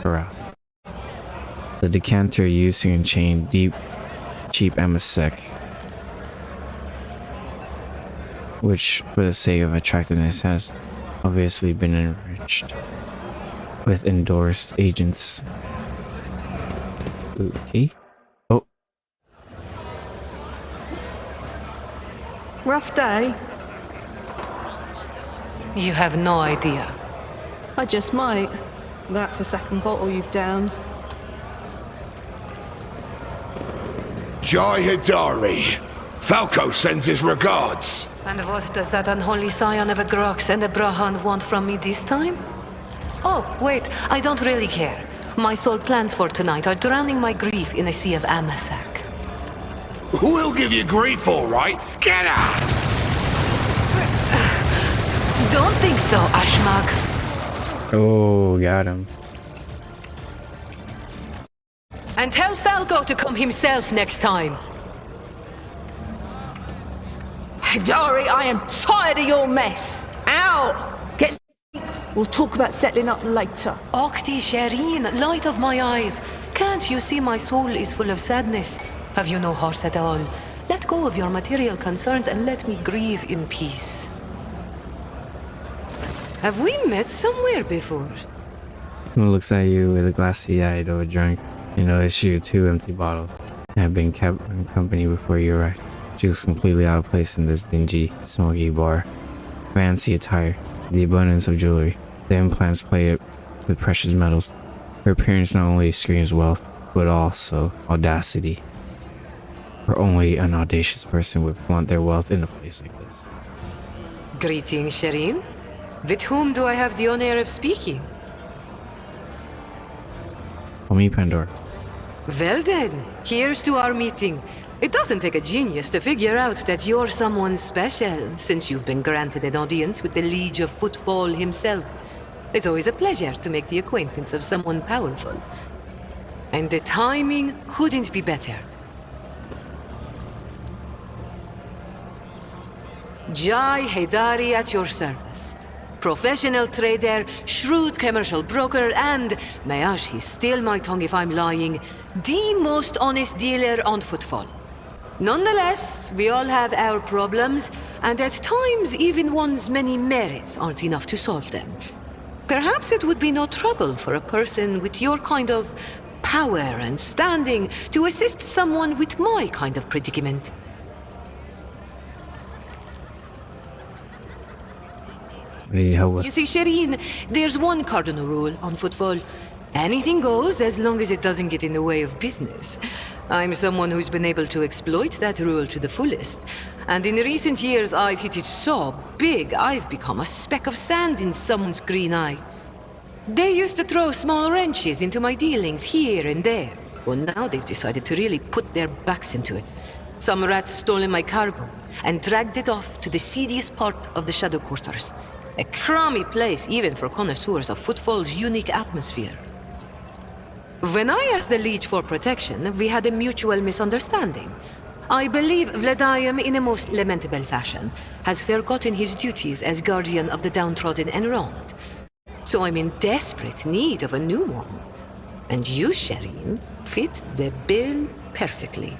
Arouse. The decanter used to enchain cheap amasec, which for the sake of attractiveness has obviously been enriched with endorsed agents. Okay. Oh. Rough day? You have no idea. I just might. That's the second bottle you've downed. Jai Hidari. Falco sends his regards. And what does that unholy scion of a Grox and a Brahan want from me this time? Oh, wait, I don't really care. My sole plans for tonight are drowning my grief in a sea of Amasak. Who'll give you grief, all right? Get out! Don't think so, Ashmag. Oh, got him. And tell Falco to come himself next time. Dari, I am tired of your mess. Out! Get sleep. We'll talk about settling up later. Okti Shireen, light of my eyes. Can't you see my soul is full of sadness? Have you no heart at all? Let go of your material concerns and let me grieve in peace. Have we met somewhere before? Who looks at you with a glassy eyed or drunk? You notice you 2 empty bottles have been kept in company before you arrived. She looks completely out of place in this dingy, smoky bar. Fancy attire, the abundance of jewelry, the implants plated with precious metals. Her appearance not only screams wealth, but also audacity. For only an audacious person would flaunt their wealth in a place like this. Greetings, Shireen. With whom do I have the honor of speaking? Call me Pandora. Well then, here's to our meeting. It doesn't take a genius to figure out that you're someone special, since you've been granted an audience with the Liege of Footfall himself. It's always a pleasure to make the acquaintance of someone powerful. And the timing couldn't be better. Jai Hidari at your service. Professional trader, shrewd commercial broker, and, may he steal my tongue if I'm lying, the most honest dealer on Footfall. Nonetheless, we all have our problems, and at times even one's many merits aren't enough to solve them. Perhaps it would be no trouble for a person with your kind of power and standing to assist someone with my kind of predicament. You see, Shireen, there's one cardinal rule on Footfall. Anything goes as long as it doesn't get in the way of business. I'm someone who's been able to exploit that rule to the fullest. And in recent years, I've hit it so big, I've become a speck of sand in someone's green eye. They used to throw small wrenches into my dealings here and there. Well, now they've decided to really put their backs into it. Some rat's stolen my cargo and dragged it off to the seediest part of the Shadow Quarters. A crummy place even for connoisseurs of Footfall's unique atmosphere. When I asked the Liege for protection, we had a mutual misunderstanding. I believe Vladimir, in a most lamentable fashion, has forgotten his duties as guardian of the downtrodden and wronged. So I'm in desperate need of a new one. And you, Shireen, fit the bill perfectly.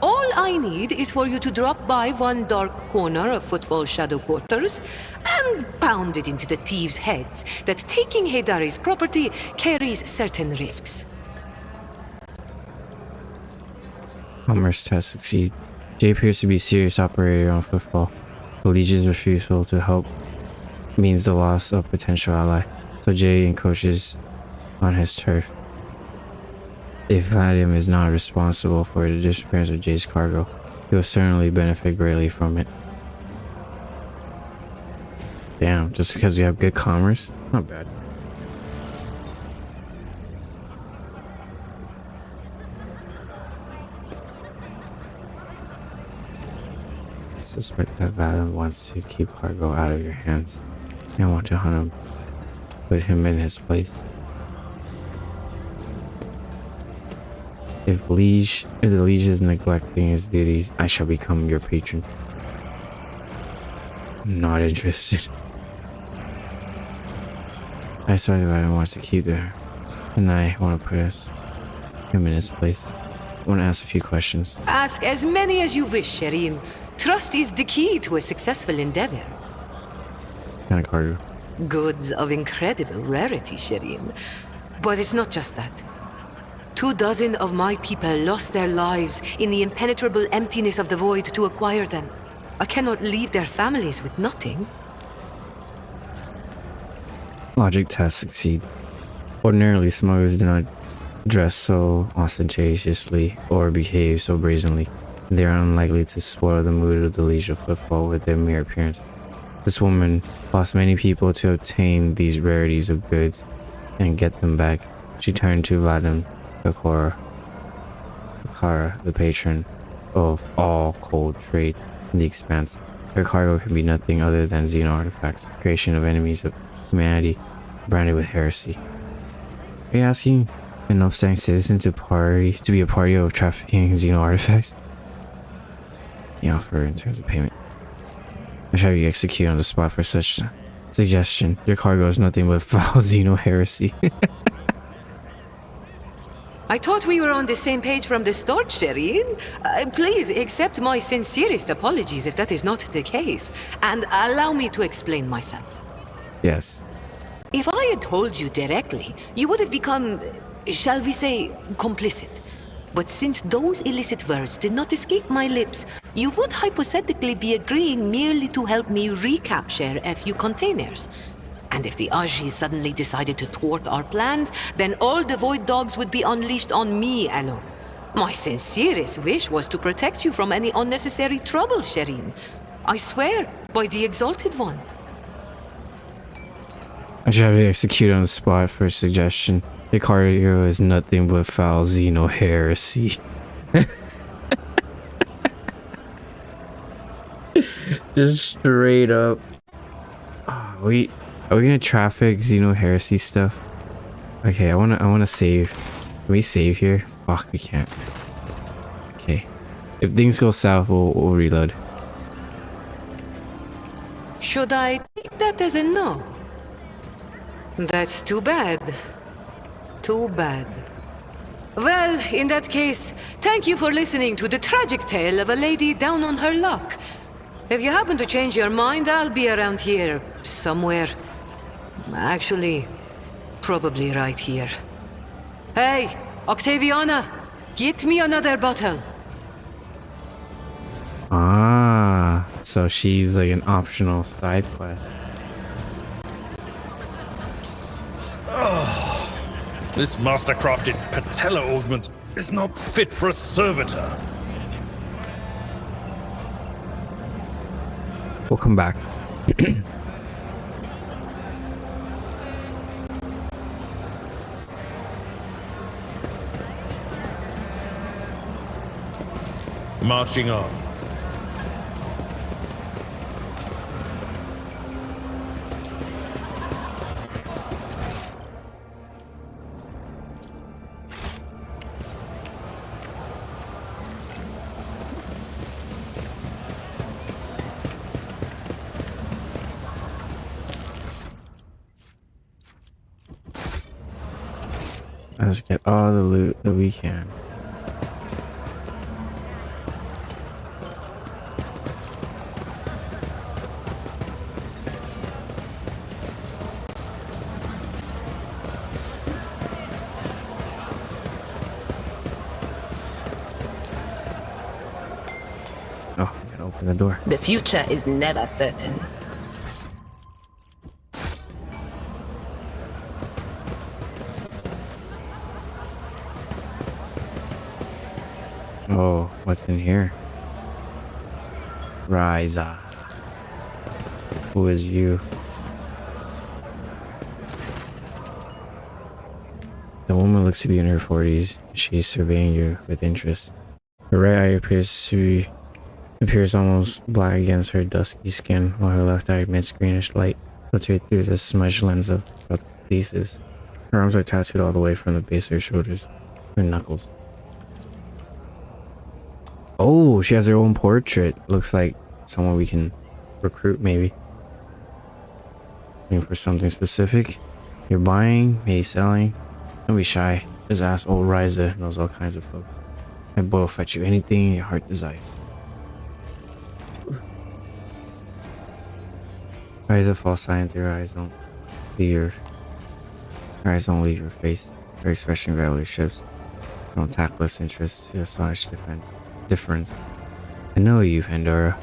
All I need is for you to drop by one dark corner of Footfall Shadow Quarters and pound it into the thieves' heads that taking Haydari's property carries certain risks. Commerce test succeed. Jay appears to be a serious operator on Footfall. The Liege's refusal to help means the loss of potential ally, so Jay encroaches on his turf. If Vadim is not responsible for the disappearance of Jay's cargo, he will certainly benefit greatly from it. Damn, just because we have good commerce? Not bad. Suspect that Vadim wants to keep cargo out of your hands. I want to hunt him. Put him in his place. If the Liege is neglecting his duties, I shall become your patron. I'm not interested. I saw that Vadim wants to keep there, and I want to put him in his place. I want to ask a few questions. Ask as many as you wish, Shireen. Trust is the key to a successful endeavor. What kind of cargo? Goods of incredible rarity, Shireen. But it's not just that. 24 of my people lost their lives in the impenetrable emptiness of the void to acquire them. I cannot leave their families with nothing. Logic tests succeed. Ordinarily, smugglers do not dress so ostentatiously or behave so brazenly. They are unlikely to spoil the mood of the Liege of Footfall with their mere appearance. This woman lost many people to obtain these rarities of goods and get them back. She turned to Vadim Kakara, the patron of all cold trade in the expanse. Her cargo can be nothing other than Xeno artifacts, creation of enemies of humanity, branded with heresy. Are you asking an upstanding citizen to be a party of trafficking Xeno artifacts? The offer in terms of payment. I shall be executed on the spot for such suggestion. Your cargo is nothing but foul Xeno heresy. I thought we were on the same page from the start, Shireen. Please accept my sincerest apologies if that is not the case, and allow me to explain myself. Yes. If I had told you directly, you would have become, shall we say, complicit. But since those illicit words did not escape my lips, you would hypothetically be agreeing merely to help me recapture a few containers. And if the Ajis suddenly decided to thwart our plans, then all the Void Dogs would be unleashed on me alone. My sincerest wish was to protect you from any unnecessary trouble, Shireen. I swear, by the Exalted One. I shall be executed on the spot for suggestion. Your cargo is nothing but foul Xeno heresy. Just straight up. Are we gonna traffic Xeno heresy stuff? Okay, I wanna save. Can we save here? Fuck, we can't. Okay. If things go south, we'll reload. Should I take that as a no? That's too bad. Too bad. Well, in that case, thank you for listening to the tragic tale of a lady down on her luck. If you happen to change your mind, I'll be around here somewhere. Actually, probably right here. Hey, Octaviana, get me another bottle. Ah, so she's like an optional side quest. This master-crafted patella augment is not fit for a servitor. We'll come back. Marching on. Let's get all the loot that we can. Oh, we gotta open the door. The future is never certain. Oh, what's in here? Ryza. Who is you? The woman looks to be in her 40s. She's surveying you with interest. Her right eye appears almost black against her dusky skin, while her left eye emits greenish light filtered through the smudged lens of prosthesis. Her arms are tattooed all the way from the base of her shoulders. Her knuckles. Oh, she has her own portrait. Looks like someone we can recruit, maybe. Looking for something specific. You're buying, maybe selling. Don't be shy. Just ask old Ryza. Knows all kinds of folks. My boy will fetch you anything your heart desires. Ryza falls silent. Your eyes don't leave your face. Her expression gradually shifts from tactless interest to astonished difference. I know you, Pandora.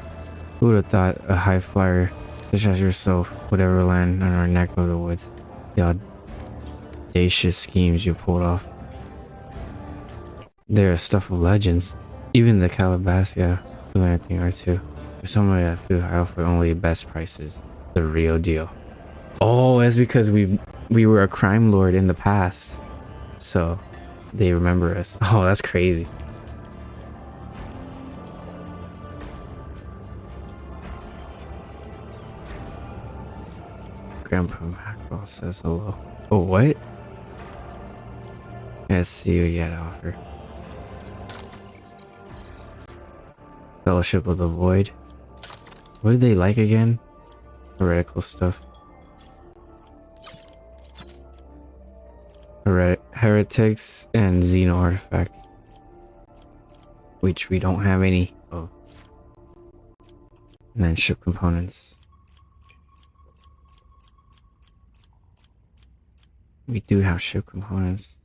Who would have thought a high flyer such as yourself would ever land on our neck of the woods? The audacious schemes you pulled off. They're stuff of legends. Even the Calabasas do anything or two. For someone that feel I offer only best prices. The real deal. Oh, that's because we were a crime lord in the past. So they remember us. Oh, that's crazy. Grandpa Mackerel says hello. Oh, what? Let's see what you had to offer. Fellowship of the Void. What did they like again? Heretical stuff. Heretics and Xeno artifacts. Which we don't have any of. And then ship components. We do have ship components.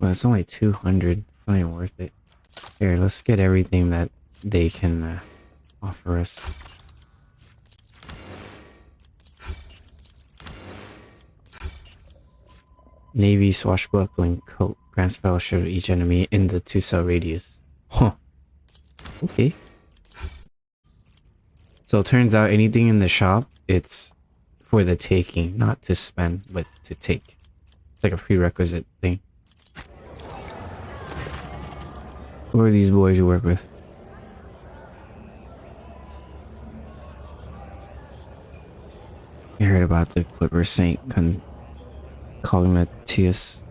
Well, it's only 200. It's not even worth it. Here, let's get everything that they can offer us. Navy swashbuckling coat grants fellowship to each enemy in the 2-cell radius. Huh. Okay. So it turns out anything in the shop, it's for the taking, not to spend, but to take. It's like a prerequisite thing. Who are these boys you work with? You heard about the Clipper Saint Cognitius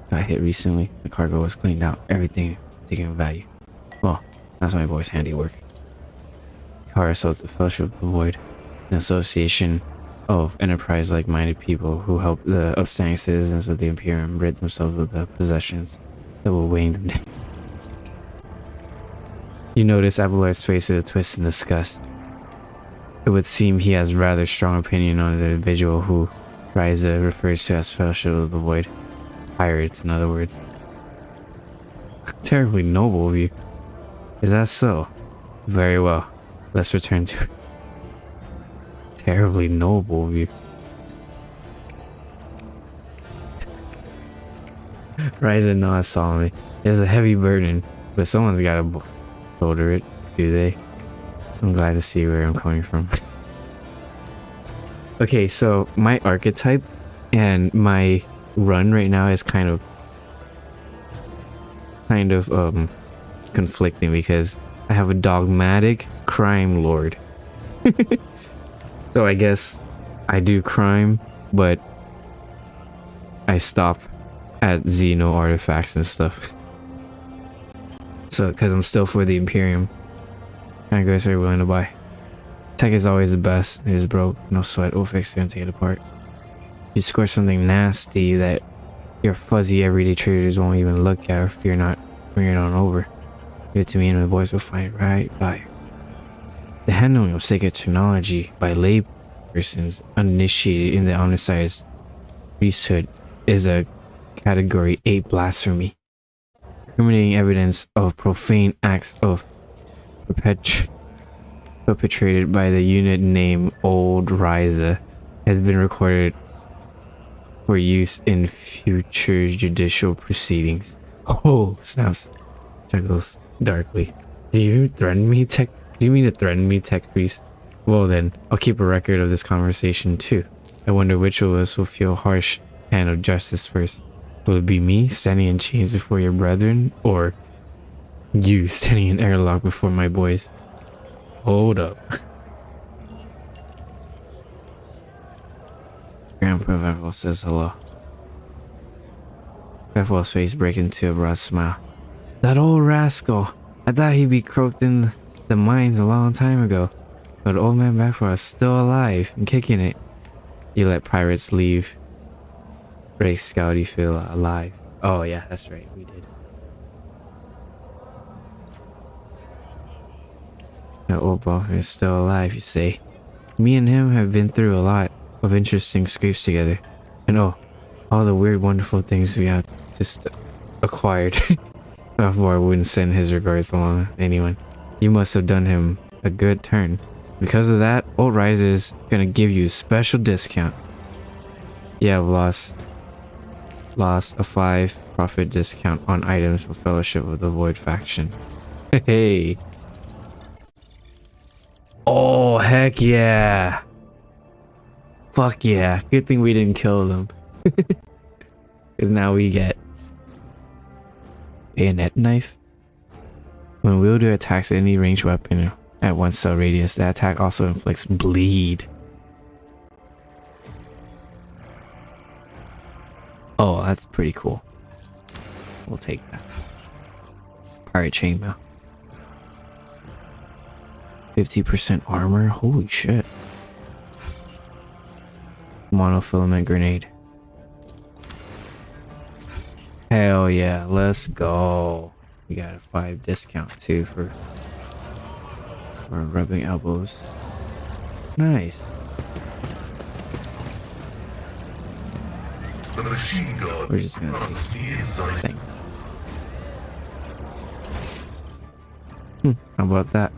got hit recently. The cargo was cleaned out. Everything taken of value. Well, that's my boy's handiwork. Kara sells the Fellowship of the Void, an association of enterprise like-minded people who help the upstanding citizens of the Imperium rid themselves of the possessions that will weighing them down. You notice Abelard's face with a twist in disgust. It would seem he has rather strong opinion on the individual who Ryza refers to as Fellowship of the Void. Pirates, in other words. Terribly noble of you. Is that so? Very well. Let's return to it. Terribly noble of you. Ryza nods solemnly. It's a heavy burden, but someone's gotta shoulder it, do they? I'm glad to see where I'm coming from. Okay, so my archetype and my run right now is kind of conflicting because I have a dogmatic crime lord. So I guess I do crime, but I stop at Xeno artifacts and stuff. So, because I'm still for the Imperium. Kind of guys are willing to buy. Tech is always the best. It is broke. No sweat. We'll fix it and take it apart. You score something nasty that your fuzzy everyday traders won't even look at if you're not bringing it on over. Give it to me and my boys will find it right by you. The handling of sacred technology by lay persons uninitiated in the omniscience priesthood is a Category 8 blasphemy. Incriminating evidence of profane acts of perpetrated by the unit named Old Riza has been recorded for use in future judicial proceedings. Oh, snaps. Chuckles darkly. Do you threaten me, Tech? Do you mean to threaten me, Tech Priest? Well then, I'll keep a record of this conversation too. I wonder which of us will feel harsh hand of justice first. Will it be me standing in chains before your brethren, or you standing in airlock before my boys? Hold up. Grandpa Vevel says hello. Vevel's face breaks into a broad smile. That old rascal! I thought he'd be croaked in the mines a long time ago. But old man Backfall is still alive and kicking it. You let pirates leave. Break Scouty feel alive. Oh yeah, that's right, we did. The old buffer is still alive, you say. Me and him have been through a lot of interesting scrapes together. And oh, all the weird wonderful things we have just acquired. Before I wouldn't send his regards along anyone. You must have done him a good turn. Because of that, Old Riser is gonna give you a special discount. Yeah, I've lost a 5 profit discount on items for Fellowship of the Void faction. Hey. Oh, heck yeah. Fuck yeah. Good thing we didn't kill them. Because now we get bayonet knife. When wielder attacks any ranged weapon at 1 cell radius, that attack also inflicts bleed. Oh, that's pretty cool. We'll take that. Pirate chainmail. 50% armor? Holy shit. Monofilament grenade. Hell yeah, let's go. We got a 5 discount too for rubbing elbows. Nice. The machine gun We're just gonna runs see. the inside. Thanks. How about that?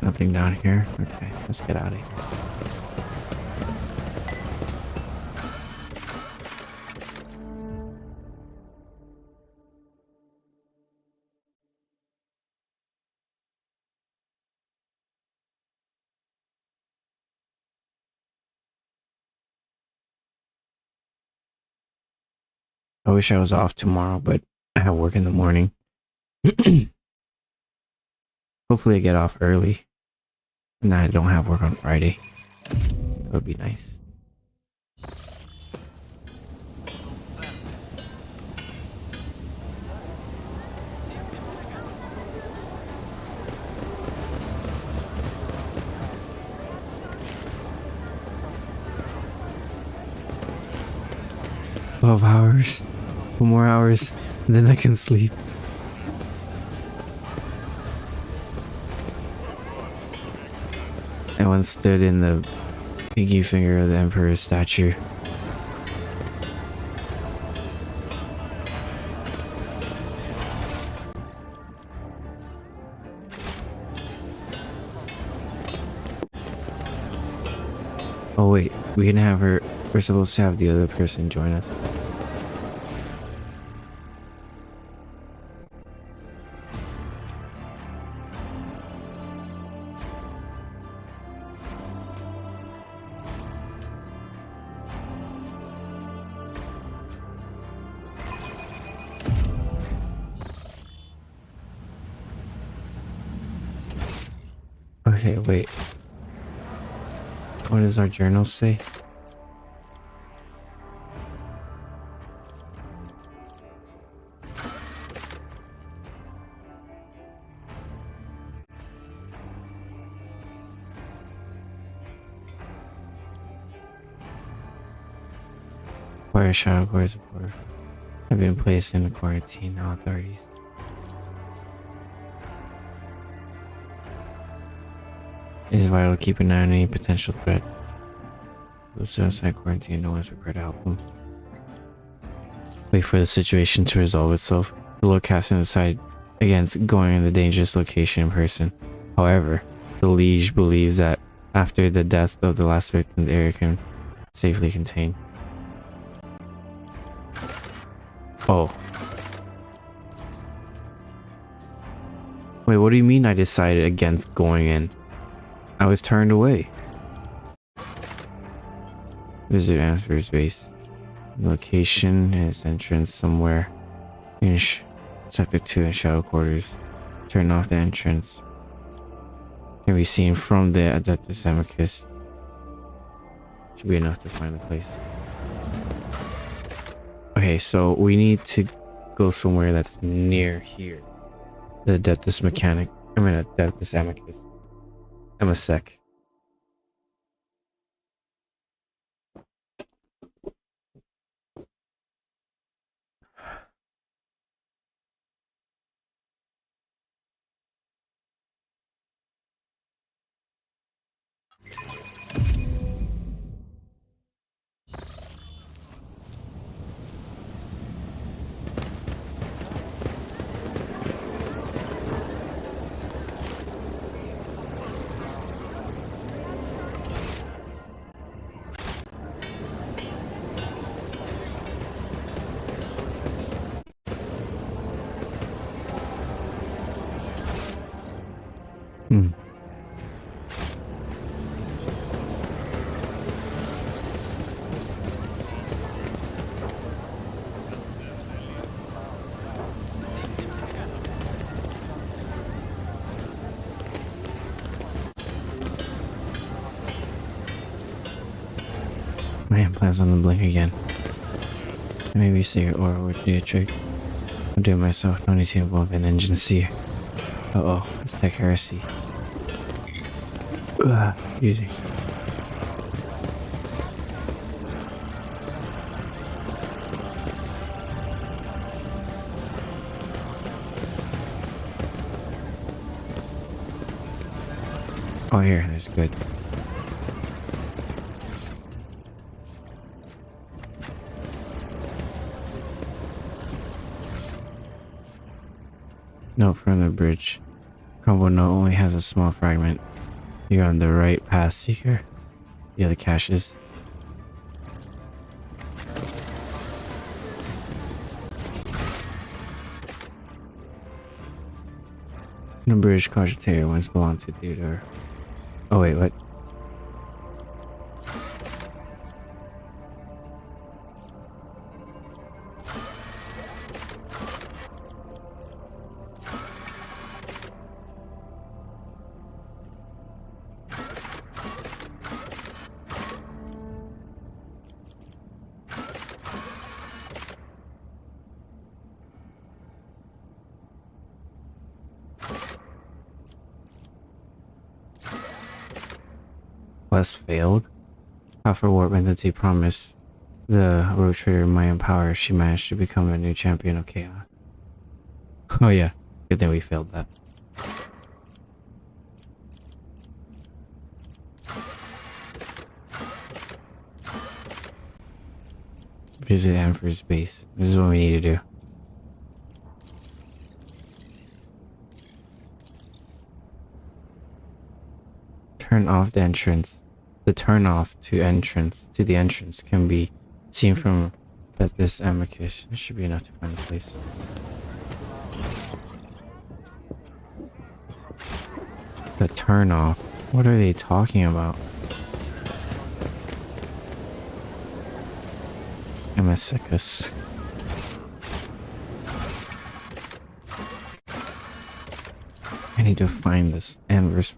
Nothing down here? Okay, let's get out of here. I wish I was off tomorrow, but I have work in the morning. Hopefully I get off early. And I don't have work on Friday. That would be nice. "12 hours. 2 more hours, and then I can sleep." I once stood in the pinky finger of the Emperor's statue. Oh wait, we can have her. We're supposed to have the other person join us. Okay, wait. What does our journal say? Fire shadow quarters report have been placed in the quarantine. Now authorities. It is vital to keep an eye on any potential threat. Those outside quarantine, no one is prepared to help them. Wait for the situation to resolve itself. The Lord Captain decided against going in the dangerous location in person. However, the Liege believes that after the death of the last victim, the area can safely contain. Oh. Wait, what do you mean I decided against going in? I was turned away. Visit Answer's base. Location is entrance somewhere in Sector 2 in Shadow Quarters. Turn off the entrance. Can be seen from the Adeptus Amicus. Should be enough to find the place. Okay, so we need to go somewhere that's near here. The Adeptus Mechanic. I mean, Adeptus Amicus. I'm a sec. Man, plans on the blink again. Maybe secret aura would do a trick. I'll do it myself, no need to involve an engine seer. Uh-oh, it's tech heresy. Excuse me. Oh, here, that's good. Note from the bridge. Combo note only has a small fragment. You're on the right path, Seeker. The other caches. The bridge cogitator once belonged to Theodore. Oh wait, what? Quest failed. Alpha Warp Entity promised the Road Trader Mayan power if she managed to become a new champion of chaos. Oh yeah, good thing we failed that. Visit Emperor's base. This is what we need to do. Turn off the entrance. The turn off to the entrance can be seen from this amicus. It should be enough to find the place. The turn off. What are they talking about? Amicus. I need to find this Amber's.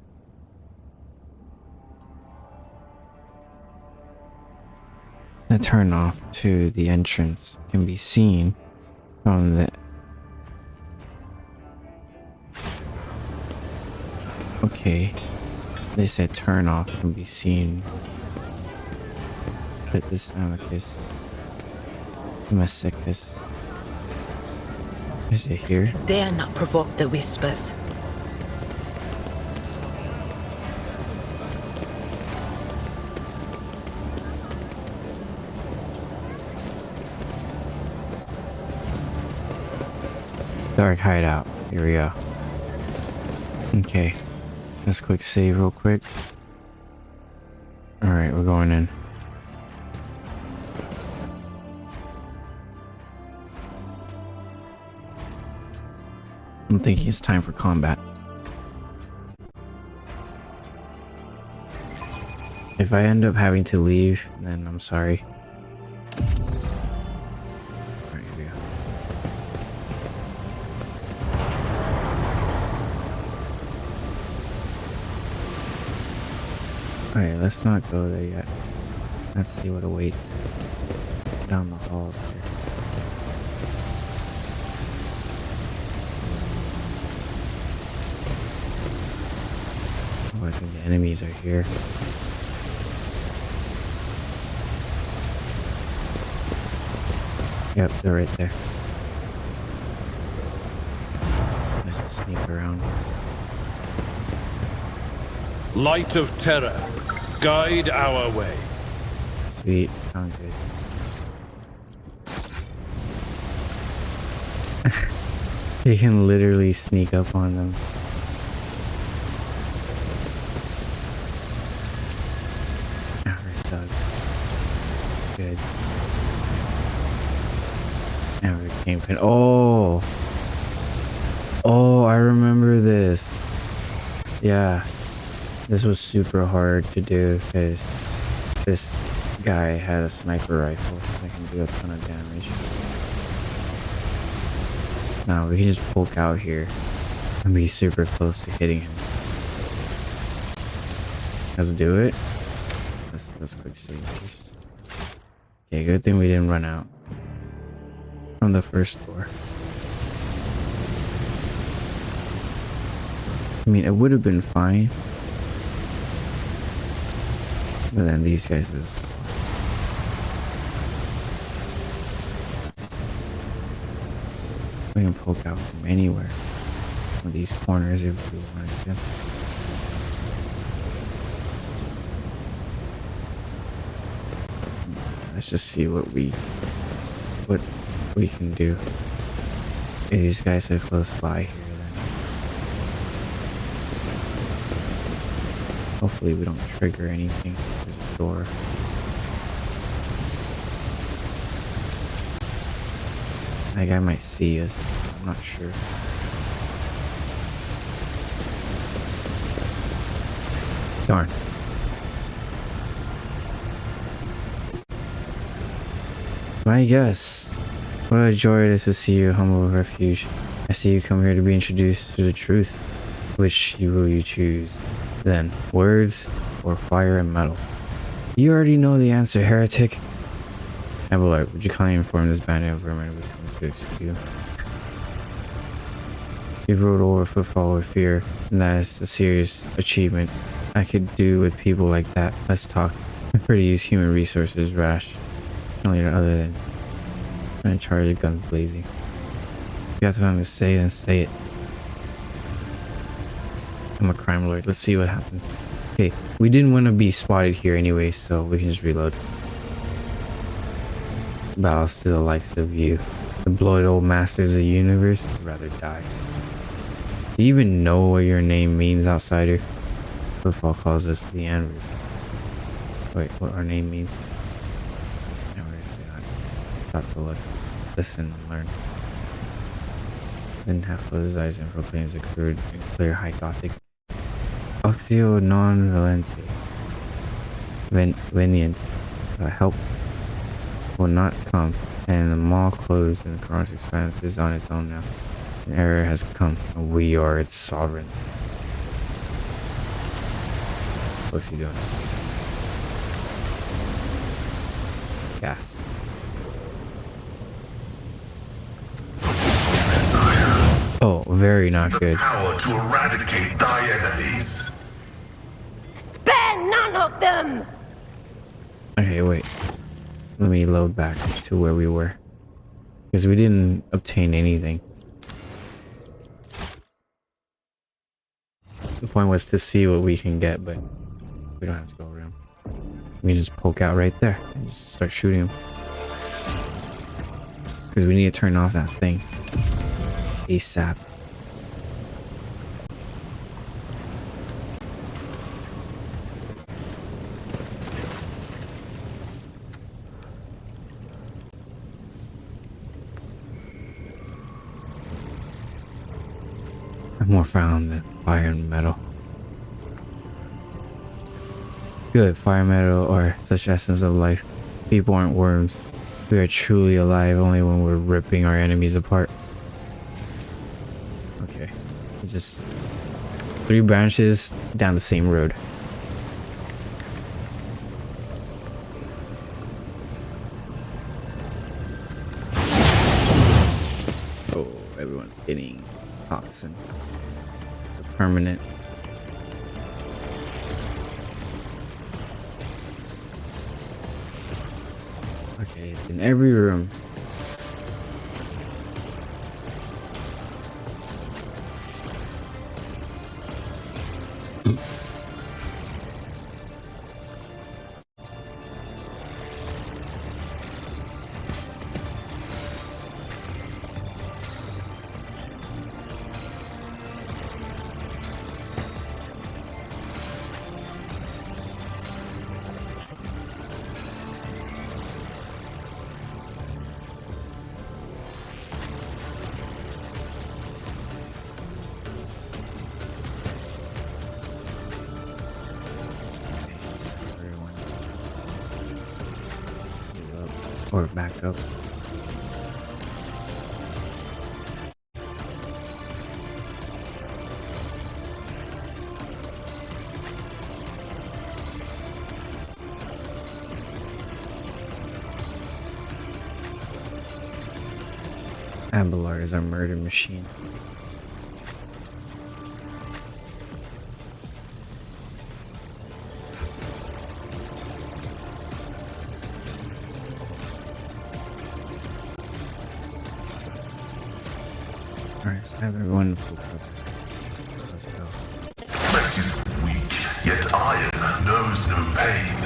The turn off to the entrance can be seen from the... Okay. They said turn off can be seen. Put this amicus. Masicus. Is it here? Dare not provoke the whispers. Dark hideout. Here we go. Okay. Let's quick save real quick. Alright, we're going in. I'm thinking it's time for combat. If I end up having to leave, then I'm sorry. Alright, here we go. Alright, let's not go there yet. Let's see what awaits down the halls here. Oh, I think the enemies are here. Yep, they're right there. Let's just sneak around. Light of terror, guide our way. Sweet, sound good. You can literally sneak up on them. Good. Never came pin. Oh, I remember this. Yeah, this was super hard to do because this guy had a sniper rifle that can do a ton of damage. Now we can just poke out here and be super close to hitting him. Let's do it. Let's quick save first. Okay, good thing we didn't run out from the first door. I mean, it would have been fine, but then these guys was. We can poke out from anywhere from these corners if we wanted to. Let's just see what we can do. Okay, these guys are close by here then. Hopefully we don't trigger anything. There's a door. That guy might see us. I'm not sure. Darn. My guess. What a joy it is to see you, humble refuge. I see you come here to be introduced to the truth. Which will you choose? Then, words or fire and metal? You already know the answer, heretic. Abelard, would you kindly inform this bandit of vermin would come to execute? You've rode over Footfall with fear, and that is a serious achievement. I could do with people like that. Let's talk. I prefer to use human resources, rash. Other than trying to charge the guns blazing. If you have something to say, then say it. I'm a crime lord. Let's see what happens. Okay, we didn't want to be spotted here anyway, so we can just reload. Bows to the likes of you, the bloated old masters of the universe. I'd rather die. Do you even know what your name means, outsider? Footfall calls us the Anvers. Wait, what our name means? Stop to look, listen, and learn. Then half close his eyes and proclaims a crude and clear high Gothic. Oxio non valente. Venient. Help will not come, and the mall closed and the Cross Expanse is on its own now. An era has come, and we are its sovereigns. What's he doing? gas. Oh, very not The good. power to eradicate thy enemies. Spare none of them! Okay, wait. Let me load back to where we were. Because we didn't obtain anything. The point was to see what we can get, but we don't have to go around. We can just poke out right there and just start shooting them. Because we need to turn off that thing. ASAP. More found than fire and metal. Good, fire metal or such essence of life. People aren't worms. We are truly alive only when we're ripping our enemies apart. Okay, just 3 branches down the same road. Oh, everyone's getting toxin. It's a permanent. Okay, it's in every room. Or back up. Abelard is our murder machine. Alright, so have everyone focus. Let's go. Flesh is weak, yet iron knows no pain.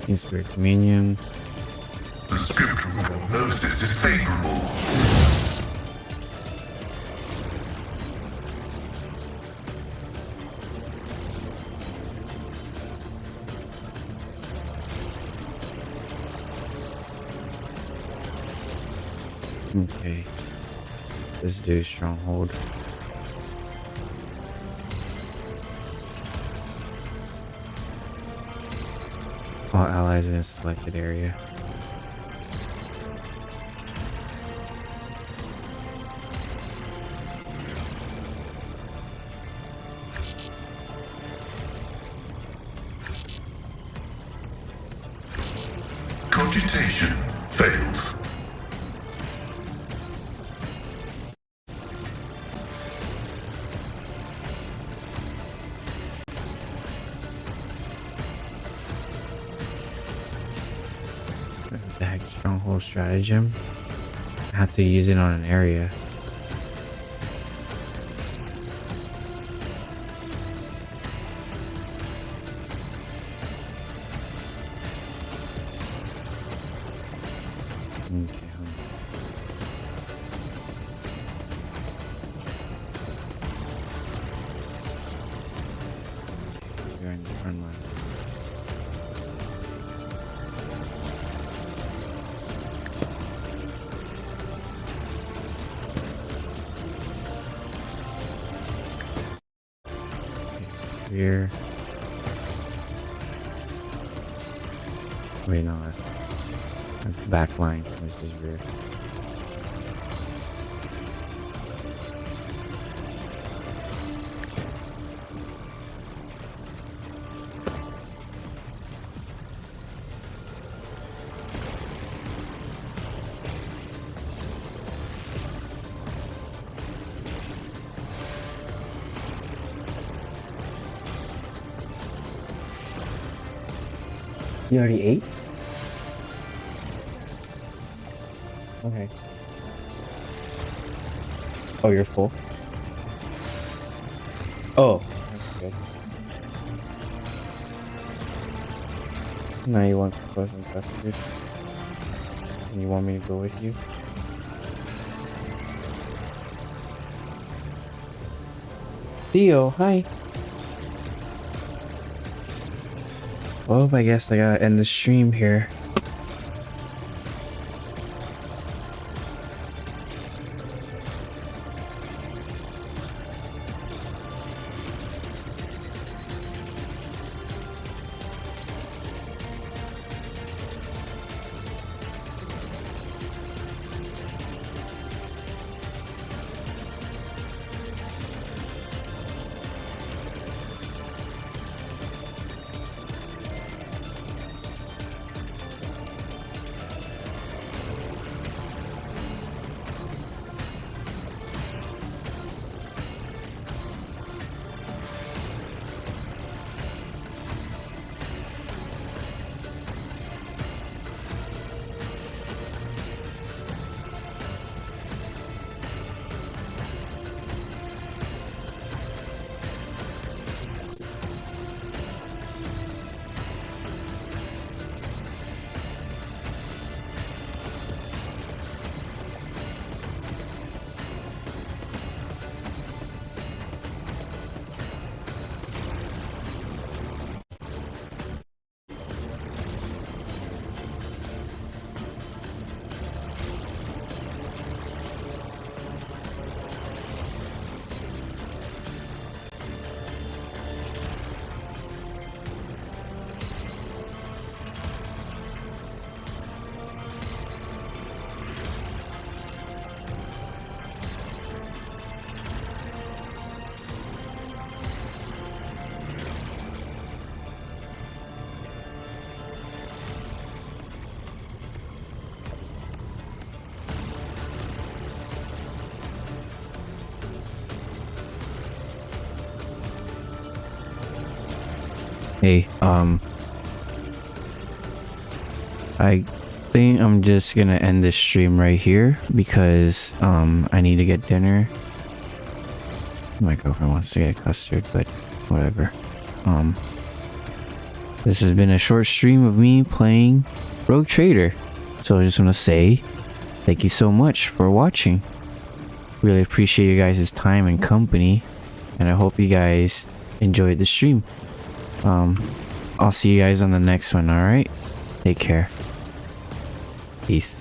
Team Spirit Communion. The scriptural prognosis is favorable. Okay. Let's do Stronghold. All allies in a selected area. Cogitation fails. The heck, Stronghold stratagem. I have to use it on an area. Okay, you're in the front line. Here. Wait, no, that's That's back line. This is rear. You already ate? Okay. Oh, you're full? Oh, that's good. Now you want frozen custard? And you want me to go with you? Theo, hi. Well, I guess I gotta end the stream here. Hey, I think I'm just gonna end this stream right here because I need to get dinner. My girlfriend wants to get custard, but whatever. This has been a short stream of me playing Rogue Trader. So I just want to say thank you so much for watching. Really appreciate you guys' time and company, and I hope you guys enjoyed the stream. I'll see you guys on the next one, alright? Take care. Peace.